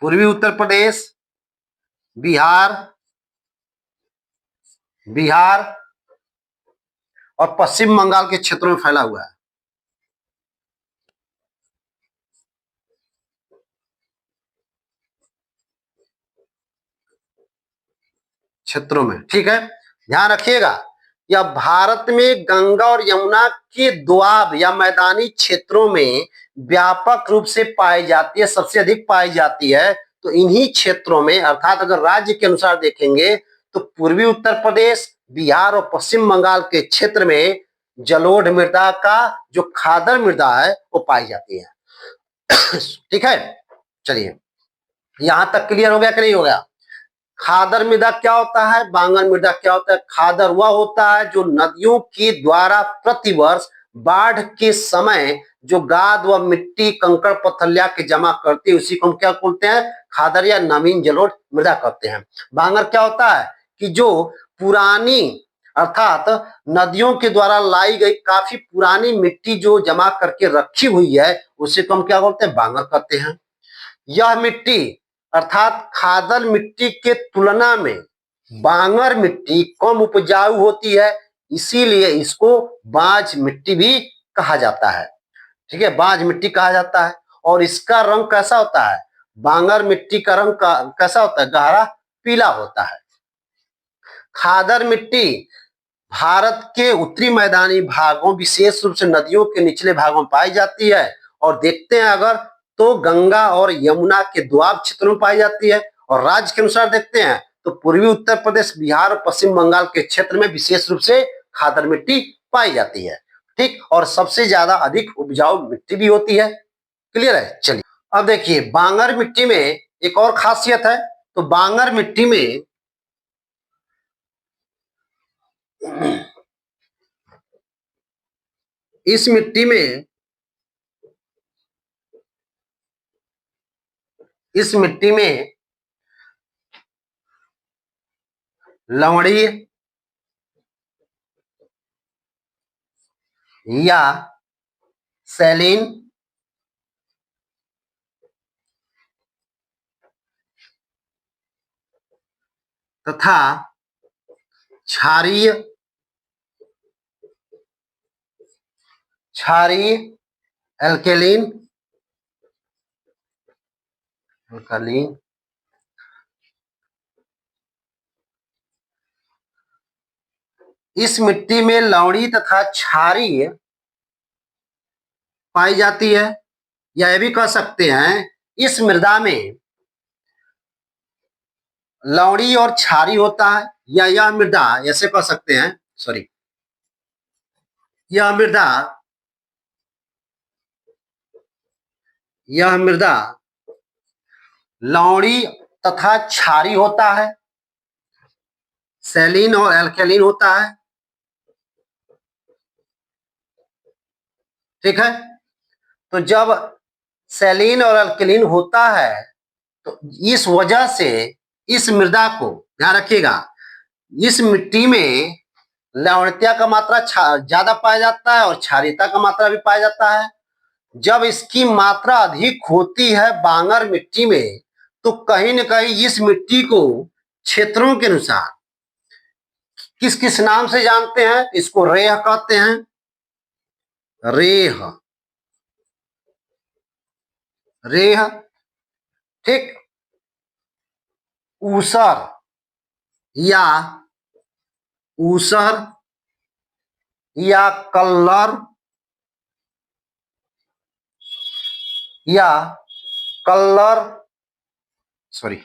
पूर्वी उत्तर प्रदेश, बिहार और पश्चिम बंगाल के क्षेत्रों में फैला हुआ है। क्षेत्रों में, ठीक है, ध्यान रखिएगा। यह भारत में गंगा और यमुना के दोआब या मैदानी क्षेत्रों में व्यापक रूप से पाई जाती है, सबसे अधिक पाई जाती है। तो इन्हीं क्षेत्रों में, अर्थात अगर राज्य के अनुसार देखेंगे तो पूर्वी उत्तर प्रदेश, बिहार और पश्चिम बंगाल के क्षेत्र में जलोढ़ मृदा का जो खादर मृदा है वो पाई जाती है। ठीक है, चलिए, यहां तक क्लियर हो गया कि नहीं हो गया? खादर मृदा क्या होता है, बांगर मृदा क्या होता है? खादर वह होता है जो नदियों के द्वारा प्रतिवर्ष बाढ़ के समय जो गाद व मिट्टी, कंकड़ पत्थर के जमा करती है, उसी को हम क्या बोलते हैं? खादर या नवीन जलोढ़ मृदा कहते हैं। बांगर क्या होता है कि जो पुरानी, अर्थात नदियों के द्वारा लाई गई काफी पुरानी मिट्टी जो जमा करके रखी हुई है, उसी को हम क्या बोलते हैं? बांगर कहते हैं। यह मिट्टी, अर्थात खादर मिट्टी के तुलना में बांगर मिट्टी कम उपजाऊ होती है, इसीलिए इसको बांझ मिट्टी भी कहा जाता है। ठीक है, बांझ मिट्टी कहा जाता है। और इसका रंग कैसा होता है? बांगर मिट्टी का रंग कैसा होता है? गहरा पीला होता है। खादर मिट्टी भारत के उत्तरी मैदानी भागों, विशेष रूप से नदियों के निचले भागों में पाई जाती है। और देखते हैं अगर, तो गंगा और यमुना के दोआब क्षेत्रों में पाई जाती है। और राज्य के अनुसार देखते हैं तो पूर्वी उत्तर प्रदेश, बिहार और पश्चिम बंगाल के क्षेत्र में विशेष रूप से खादर मिट्टी पाई जाती है। ठीक, और सबसे ज्यादा अधिक उपजाऊ मिट्टी भी होती है। क्लियर है? चलिए, अब देखिए, बांगर मिट्टी में एक और खासियत है। तो बांगर मिट्टी में इस मिट्टी में लवणीय या सैलीन तथा क्षारीय एल्केलिन इस मिट्टी में लवणी तथा क्षारीय पाई जाती है। या यह भी कह सकते हैं इस मृदा में लवणी और क्षारीय होता है। या यह मृदा, ऐसे कह सकते हैं, सॉरी, यह मृदा लवणी तथा क्षारीय होता है, सैलीन और एल्केलिन होता है। ठीक है, तो जब सैलीन और अल्कलीन होता है तो इस वजह से इस मृदा को, ध्यान रखिएगा, इस मिट्टी में लवणता का मात्रा ज्यादा पाया जाता है और क्षारीयता का मात्रा भी पाया जाता है। जब इसकी मात्रा अधिक होती है बांगर मिट्टी में, तो कहीं न कहीं इस मिट्टी को क्षेत्रों के अनुसार किस किस नाम से जानते हैं? इसको रेह कहते हैं, रेह, रेह, ठीक। ऊसर या ऊसर या कल्लर या कल्लर, सॉरी,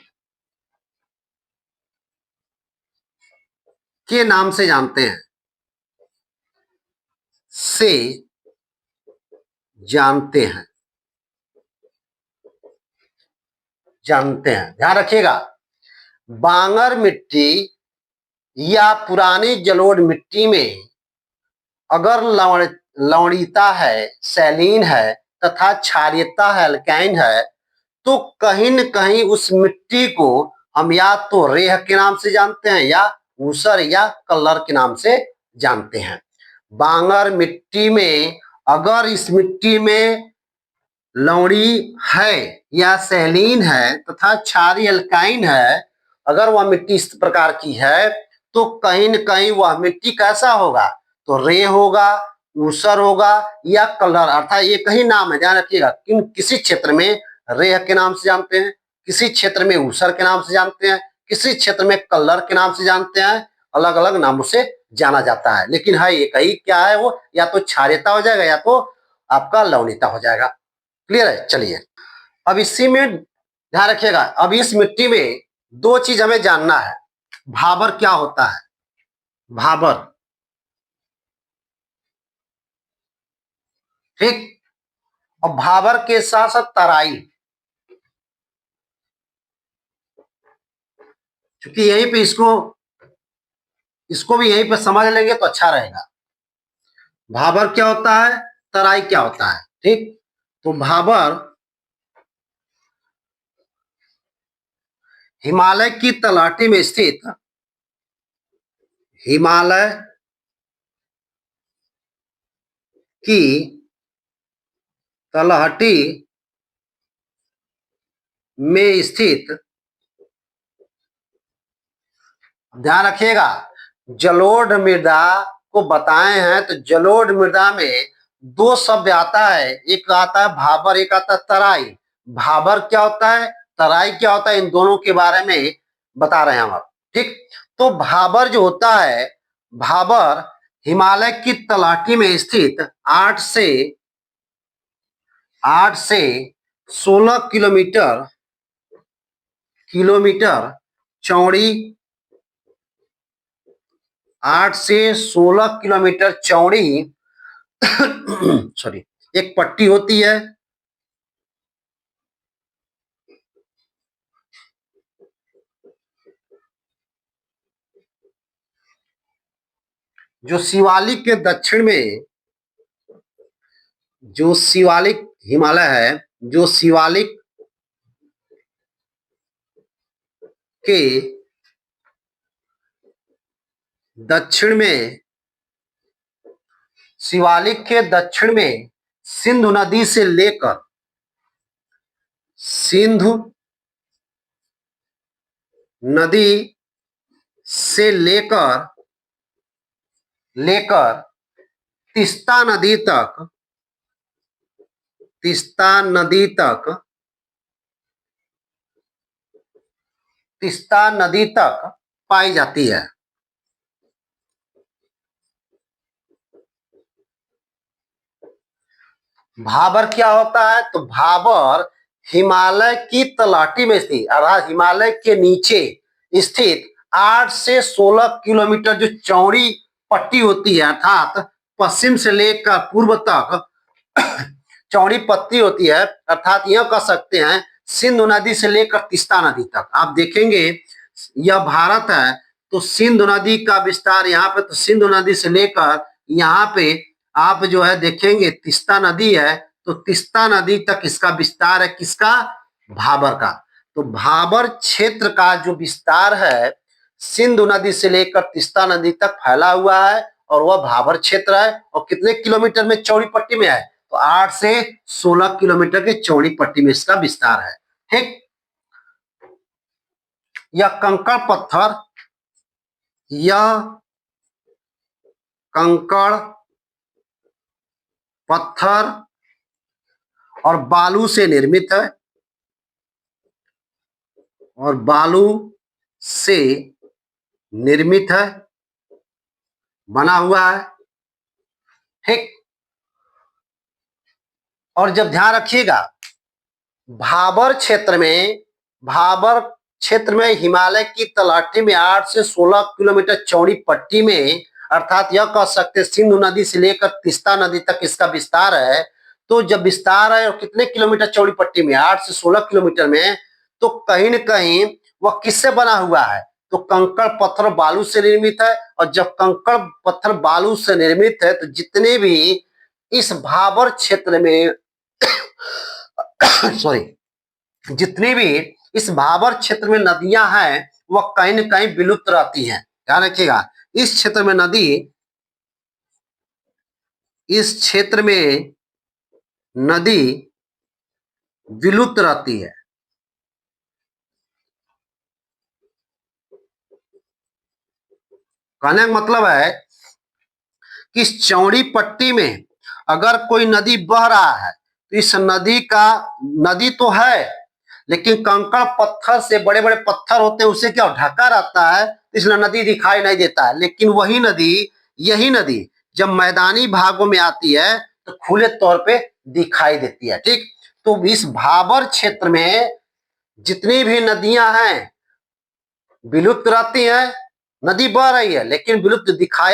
के नाम से जानते हैं, से जानते हैं, जानते हैं। ध्यान रखिएगा, बांगर मिट्टी या पुरानी जलोढ़ मिट्टी में अगर लवणीयता है, सैलीन है तथा क्षारीयता है, अल्काइन है, तो कहीं न कहीं उस मिट्टी को हम या तो रेह के नाम से जानते हैं या ऊसर या कल्लर के नाम से जानते हैं। बांगर मिट्टी में अगर इस मिट्टी में लवणी है या सैलीन है तथा क्षारीय अल्काइन है, अगर वह मिट्टी इस प्रकार की है, तो कहीं न कहीं वह मिट्टी कैसा होगा? तो रेह होगा, ऊसर होगा या कलर, अर्थात एक ही नाम है, ध्यान रखिएगा। किसी क्षेत्र में रेह के नाम से जानते हैं, किसी क्षेत्र में ऊसर के नाम से जानते हैं, किसी क्षेत्र में कलर के नाम से जानते हैं, अलग अलग नामों से जाना जाता है, लेकिन है एक ही, क्या है वो? या तो क्षारीयता हो जाएगा या तो आपका लवणीयता हो जाएगा। क्लियर है? चलिए, अब इसी में ध्यान रखिएगा, अब इस मिट्टी में दो चीज हमें जानना है। भाबर क्या होता है? भाबर, ठीक। और भाबर के साथ साथ तराई, क्योंकि यहीं पे इसको भी यहीं पे समझ लेंगे तो अच्छा रहेगा। भाबर क्या होता है, तराई क्या होता है, ठीक। तो भाबर हिमालय की तलहटी में स्थित, हिमालय की तलहटी में स्थित, ध्यान रखिएगा, जलोढ़ मृदा को बताए हैं, तो जलोढ़ मृदा में दो शब्द आता है, एक आता है भाबर, एक आता है तराई। भाबर क्या होता है, तराई क्या होता है, इन दोनों के बारे में बता रहे हैं हम अब, ठीक। तो भाबर जो होता है, भाबर हिमालय की तलहटी में स्थित 8 से 16 किलोमीटर किलोमीटर चौड़ी, 8 से 16 किलोमीटर चौड़ी सॉरी, एक पट्टी होती है, जो शिवालिक के दक्षिण में, जो शिवालिक हिमालय है, जो शिवालिक के दक्षिण में, शिवालिक के दक्षिण में सिंधु नदी से लेकर, सिंधु नदी से लेकर लेकर तीस्ता नदी तक, तीस्ता नदी तक, तीस्ता नदी तक पाई जाती है। भाबर क्या होता है, तो भाबर हिमालय की तलहटी में स्थित, अर्थात हिमालय के नीचे स्थित 8 से 16 किलोमीटर जो चौड़ी पट्टी होती है, अर्थात पश्चिम से लेकर पूर्व तक चौड़ी पट्टी होती है, अर्थात यह कह सकते हैं सिंधु नदी से लेकर तीस्ता नदी तक। आप देखेंगे यह भारत है, तो सिंधु नदी का विस्तार यहाँ पे, तो सिंधु नदी से लेकर यहाँ पे आप जो है देखेंगे तीस्ता नदी है, तो तीस्ता नदी तक इसका विस्तार है, किसका? भाबर का। तो भाबर क्षेत्र का जो विस्तार है सिंधु नदी से लेकर तीस्ता नदी तक फैला हुआ है, और वह भाबर क्षेत्र है, और कितने किलोमीटर में चौड़ी पट्टी में है? तो 8 से 16 किलोमीटर की चौड़ी पट्टी में इसका विस्तार है। ठीक, यह कंकड़ पत्थर और बालू से निर्मित है, और बालू से निर्मित है, बना हुआ है। ठीक, और जब ध्यान रखिएगा, भाबर क्षेत्र में हिमालय की तलहटी में 8 से 16 किलोमीटर चौड़ी पट्टी में, अर्थात यह कह सकते सिंधु नदी से लेकर तीस्ता नदी तक इसका विस्तार है। तो जब विस्तार है और कितने किलोमीटर चौड़ी पट्टी में, 8 से 16 किलोमीटर में, तो कहीं न कहीं वह किससे बना हुआ है? तो कंकड़ पत्थर बालू से निर्मित है। और जब कंकड़ पत्थर बालू से निर्मित है तो जितने भी इस भाबर क्षेत्र में सॉरी, जितनी भी इस भाबर क्षेत्र में नदियां हैं वह कहीं न कहीं विलुप्त रहती हैं। ध्यान रखिएगा, इस क्षेत्र में नदी विलुप्त रहती है। कहने का मतलब है कि इस चौड़ी पट्टी में अगर कोई नदी बह रहा है तो इस नदी तो है, लेकिन कंकड़ पत्थर से, बड़े बड़े पत्थर होते हैं, उसे क्या ढका रहता है, इसलिए नदी दिखाई नहीं देता है। लेकिन यही नदी जब मैदानी भागों में आती है तो खुले तौर पे दिखाई देती है। ठीक, तो इस भाबर क्षेत्र में जितनी भी नदियां हैं विलुप्त रहती हैं। नदी बह रही है लेकिन विलुप्त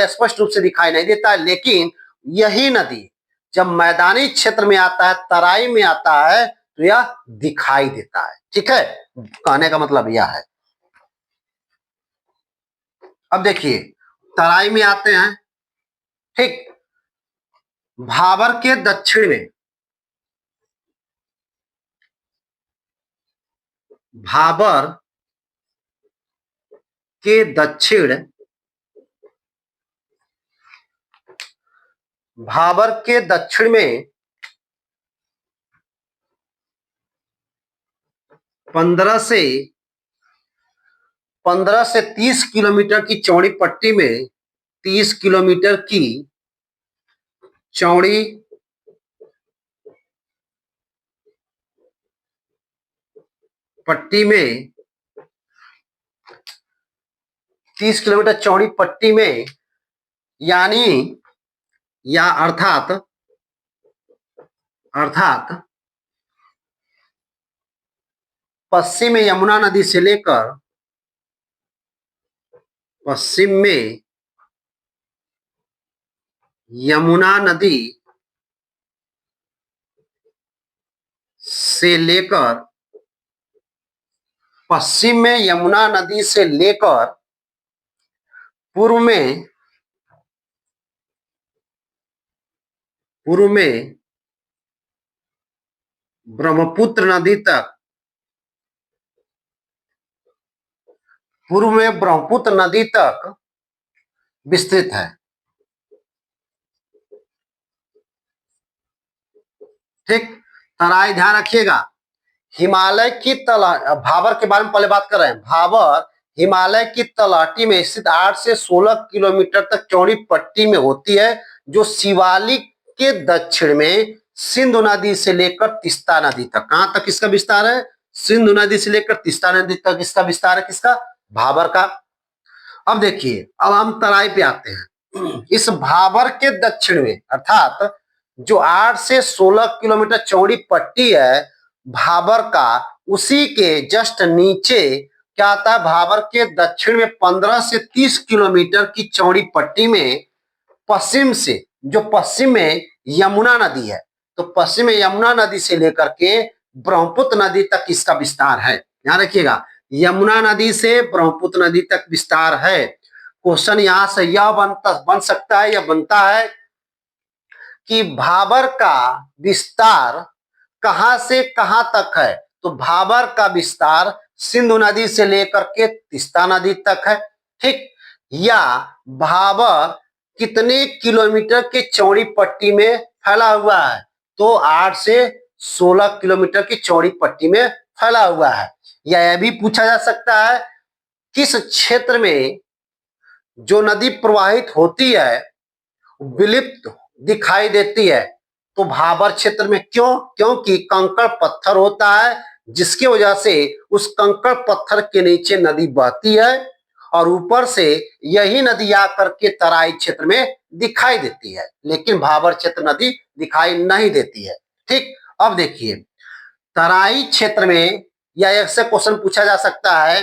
स्पष्ट रूप से दिखाई नहीं देता है। लेकिन यही नदी जब मैदानी क्षेत्र में आता है, तराई में आता है, तो यह दिखाई देता है। ठीक है, कहने का मतलब यह है। अब देखिए, तराई में आते हैं। ठीक, भाबर के दक्षिण में, भाबर के दक्षिण में 15 से 30 किलोमीटर की चौड़ी पट्टी में, 30 किलोमीटर की चौड़ी पट्टी में, 30 किलोमीटर चौड़ी पट्टी में, यानी या अर्थात पश्चिम में यमुना नदी से लेकर, पश्चिम में यमुना नदी से लेकर, पश्चिम में यमुना नदी से लेकर पूर्व में ब्रह्मपुत्र नदी तक, पूर्व में ब्रह्मपुत्र नदी तक विस्तृत है। ठीक, तराई ध्यान रखिएगा, हिमालय की भाबर के बारे में पहले बात कर रहे हैं। भाबर हिमालय की तलहटी में स्थित 8 से 16 किलोमीटर तक चौड़ी पट्टी में होती है, जो शिवालिक के दक्षिण में सिंधु नदी से लेकर तीस्ता नदी तक, कहां तक इसका विस्तार है? सिंधु नदी से लेकर तीस्ता नदी तक इसका विस्तार है। किसका? भाबर का। अब देखिए, अब हम तराई पे आते हैं। इस भाबर के दक्षिण में, अर्थात जो 8 से 16 किलोमीटर चौड़ी पट्टी है भाबर का, उसी के जस्ट नीचे क्या आता है? भाबर के दक्षिण में 15 से 30 किलोमीटर की चौड़ी पट्टी में पश्चिम में यमुना नदी है, तो पश्चिम में यमुना नदी से लेकर के ब्रह्मपुत्र नदी तक इसका विस्तार है। ध्यान रखिएगा, यमुना नदी से ब्रह्मपुत्र नदी तक विस्तार है। क्वेश्चन यहां से यह बन सकता है, यह बनता है कि भाबर का विस्तार कहां से कहां तक है? तो भाबर का विस्तार सिंधु नदी से लेकर के तीस्ता नदी तक है। ठीक, या भाबर कितने किलोमीटर के चौड़ी पट्टी में फैला हुआ है? तो 8 से 16 किलोमीटर की चौड़ी पट्टी में फैला हुआ है। या यह भी पूछा जा सकता है किस क्षेत्र में जो नदी प्रवाहित होती है विलुप्त दिखाई देती है, तो भाबर क्षेत्र में। क्यों? क्योंकि कंकड़ पत्थर होता है जिसकी वजह से उस कंकड़ पत्थर के नीचे नदी बहती है और ऊपर से यही नदी आकर के तराई क्षेत्र में दिखाई देती है, लेकिन भाबर क्षेत्र नदी दिखाई नहीं देती है। ठीक, अब देखिए तराई क्षेत्र में या ऐसे क्वेश्चन पूछा जा सकता है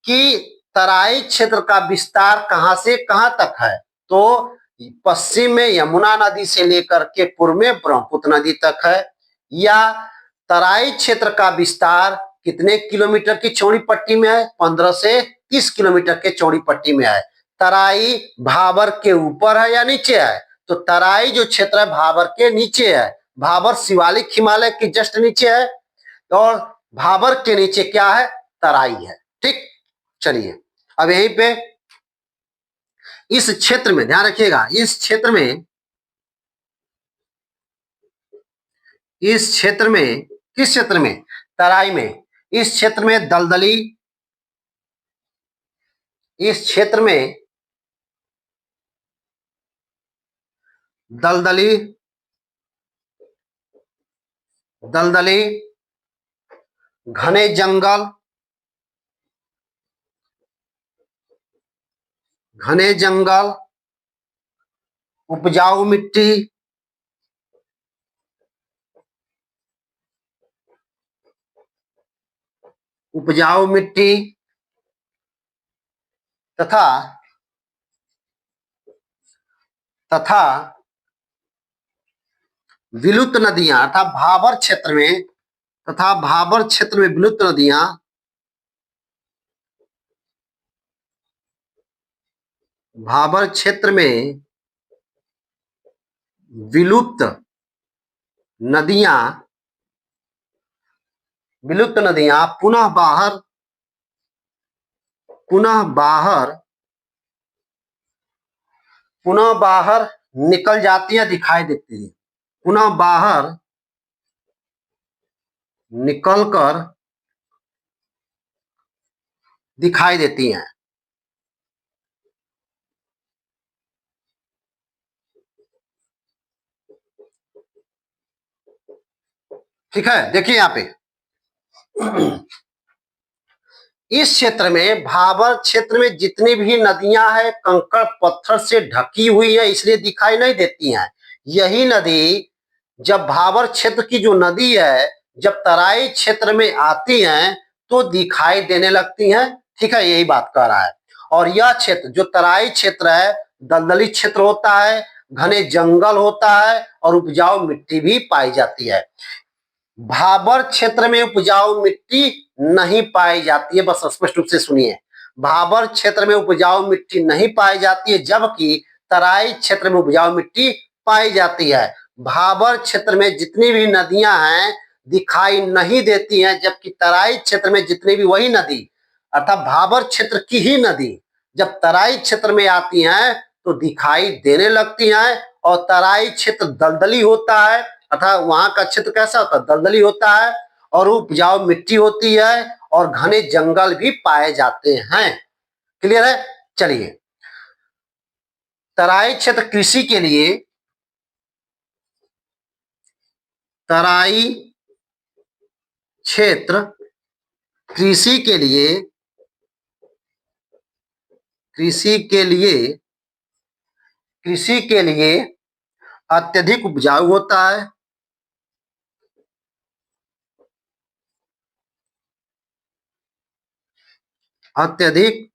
कि तराई क्षेत्र का विस्तार कहां से कहां तक है, तो पश्चिम में यमुना नदी से लेकर के पूर्व में ब्रह्मपुत्र नदी तक है। या तराई क्षेत्र का विस्तार कितने किलोमीटर की चौड़ी पट्टी में है? 15 से 30 किलोमीटर के चौड़ी पट्टी में है। तराई भाबर के ऊपर है या नीचे है? तो तराई जो क्षेत्र है भाबर के नीचे है। भाबर शिवालिक हिमालय के जस्ट नीचे है और भाबर के नीचे क्या है? तराई है। ठीक, चलिए अब यहीं पे इस क्षेत्र में ध्यान रखिएगा, किस क्षेत्र में? तराई में। इस क्षेत्र में दलदली, इस क्षेत्र में दलदली दलदली घने जंगल, उपजाऊ मिट्टी, तथा तथा विलुप्त नदियां अर्थात भाबर क्षेत्र में विलुप्त नदियां भाबर क्षेत्र में विलुप्त नदियां पुनः बाहर निकल जाती है, दिखाई देती है। पुनः बाहर निकलकर दिखाई देती हैं। ठीक है, देखिए यहाँ पे इस क्षेत्र में भाबर क्षेत्र में जितनी भी नदियां हैं कंकड़ पत्थर से ढकी हुई है, इसलिए दिखाई नहीं देती हैं। यही नदी जब भाबर क्षेत्र की जो नदी है जब तराई क्षेत्र में आती हैं तो दिखाई देने लगती हैं। ठीक है, यही बात कह रहा है। और यह क्षेत्र जो तराई क्षेत्र है दलदली क्षेत्र होता है, घने जंगल होता है और उपजाऊ मिट्टी भी पाई जाती है। भाबर क्षेत्र में उपजाऊ मिट्टी नहीं पाई जाती है, बस स्पष्ट रूप से सुनिए। भाबर क्षेत्र में उपजाऊ मिट्टी नहीं पाई जाती है जबकि तराई क्षेत्र में उपजाऊ मिट्टी पाई जाती है। भाबर क्षेत्र में जितनी भी नदियां हैं दिखाई नहीं देती हैं, जबकि तराई क्षेत्र में जितनी भी वही नदी अर्थात भाबर क्षेत्र की ही नदी जब तराई क्षेत्र में आती हैं तो दिखाई देने लगती हैं। और तराई क्षेत्र दलदली होता है अर्थात वहां का क्षेत्र कैसा होता है? दलदली होता है और उपजाऊ मिट्टी होती है और घने जंगल भी पाए जाते हैं। क्लियर है? चलिए, तराई क्षेत्र कृषि के लिए तराई क्षेत्र कृषि के लिए कृषि के लिए कृषि के लिए अत्यधिक उपजाऊ होता है, अत्यधिक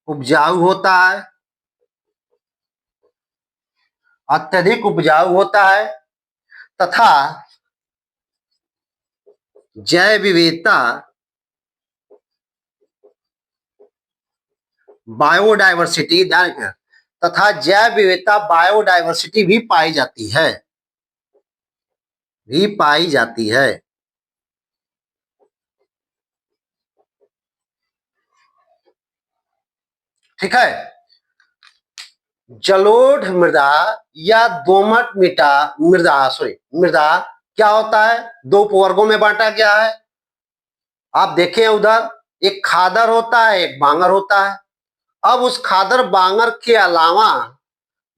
उपजाऊ होता है, अत्यधिक उपजाऊ होता है तथा जैव विविधता बायोडायवर्सिटी ध्यान रखना तथा जैव विविधता बायोडायवर्सिटी भी पाई जाती है, ठीक है। जलोढ़ मृदा या दोमट मृदा क्या होता है? दो उपवर्गों में बांटा गया है। आप देखें उधर, एक खादर होता है, एक बांगर होता है। अब उस खादर बांगर के अलावा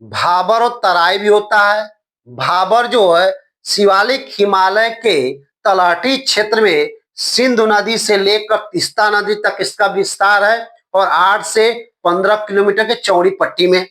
भाबर और तराई भी होता है। भाबर जो है शिवालिक हिमालय के तलहटी क्षेत्र में सिंधु नदी से लेकर तीस्ता नदी तक इसका विस्तार है और 8 से 15 किलोमीटर के चौड़ी पट्टी में।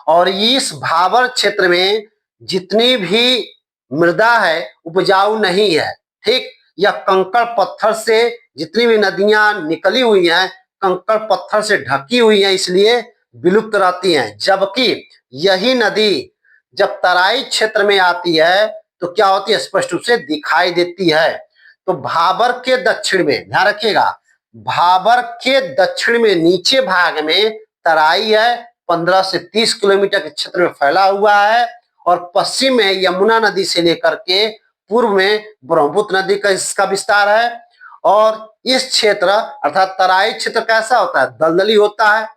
और इस भाबर क्षेत्र में जितनी भी मृदा है उपजाऊ नहीं है। ठीक, यह कंकड़ पत्थर से, जितनी भी नदियां निकली हुई हैं कंकड़ पत्थर से ढकी हुई हैं, इसलिए विलुप्त रहती हैं। जबकि यही नदी जब तराई क्षेत्र में आती है तो क्या होती है? स्पष्ट रूप से दिखाई देती है। तो भाबर के दक्षिण में, ध्यान रखिएगा, भाबर के दक्षिण में नीचे भाग में तराई है, 15 से 30 किलोमीटर के क्षेत्र में फैला हुआ है। और पश्चिम में यमुना नदी से लेकर के पूर्व में ब्रह्मपुत्र नदी का इसका विस्तार है। और इस क्षेत्र अर्थात तराई क्षेत्र कैसा होता है? दलदली होता है।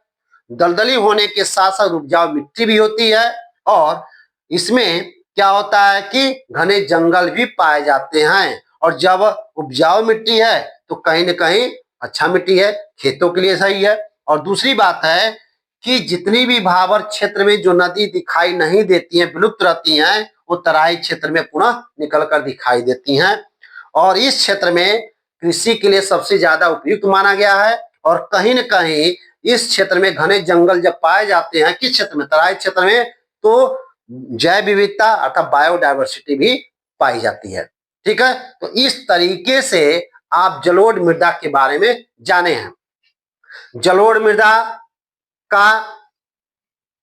दलदली होने के साथ साथ उपजाऊ मिट्टी भी होती है और इसमें क्या होता है कि घने जंगल भी पाए जाते हैं। और जब उपजाऊ मिट्टी है तो कहीं न कहीं अच्छा मिट्टी है, खेतों के लिए सही है। और दूसरी बात है कि जितनी भी भाबर क्षेत्र में जो नदी दिखाई नहीं देती हैं, विलुप्त रहती हैं, वो तराई क्षेत्र में पुनः निकल कर दिखाई देती हैं। और इस क्षेत्र में कृषि के लिए सबसे ज्यादा उपयुक्त माना गया है। और कहीं न कहीं इस क्षेत्र में घने जंगल जब पाए जाते हैं, किस क्षेत्र में? तराई क्षेत्र में, तो जैव विविधता अर्थात बायोडायवर्सिटी भी पाई जाती है। ठीक है, तो इस तरीके से आप जलोढ़ मृदा के बारे में जाने हैं। जलोढ़ मृदा का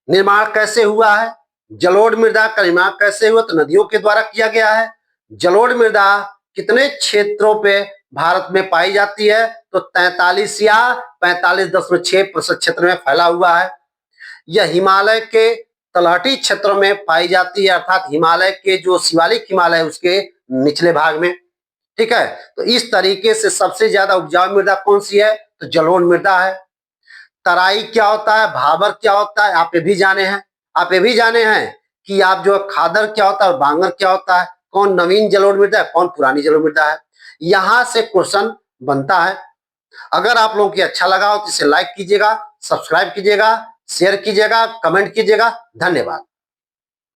निर्माण कैसे हुआ है? जलोढ़ मृदा का निर्माण कैसे हुआ? तो नदियों के द्वारा किया गया है। जलोढ़ मृदा कितने क्षेत्रों पे भारत में पाई जाती है? तो 43 या 45.6% क्षेत्र में फैला हुआ है। यह हिमालय के तलहटी क्षेत्रों में पाई जाती है, अर्थात हिमालय के जो शिवालिक हिमालय है उसके निचले भाग में। ठीक है, तो इस तरीके से सबसे ज्यादा उपजाऊ मृदा कौन सी है? तो जलोढ़ मृदा है। तराई क्या होता है? भाबर क्या होता है? आप ये भी जाने हैं। आप ये भी जाने हैं कि आप जो खादर क्या होता है और बांगर क्या होता है, कौन नवीन जलोढ़ मृदा है, कौन पुरानी जलोढ़ मृदा है। यहां से क्वेश्चन बनता है। अगर आप लोगों को अच्छा लगा हो तो इसे लाइक कीजिएगा, सब्सक्राइब कीजिएगा, शेयर कीजिएगा, कमेंट कीजिएगा। धन्यवाद।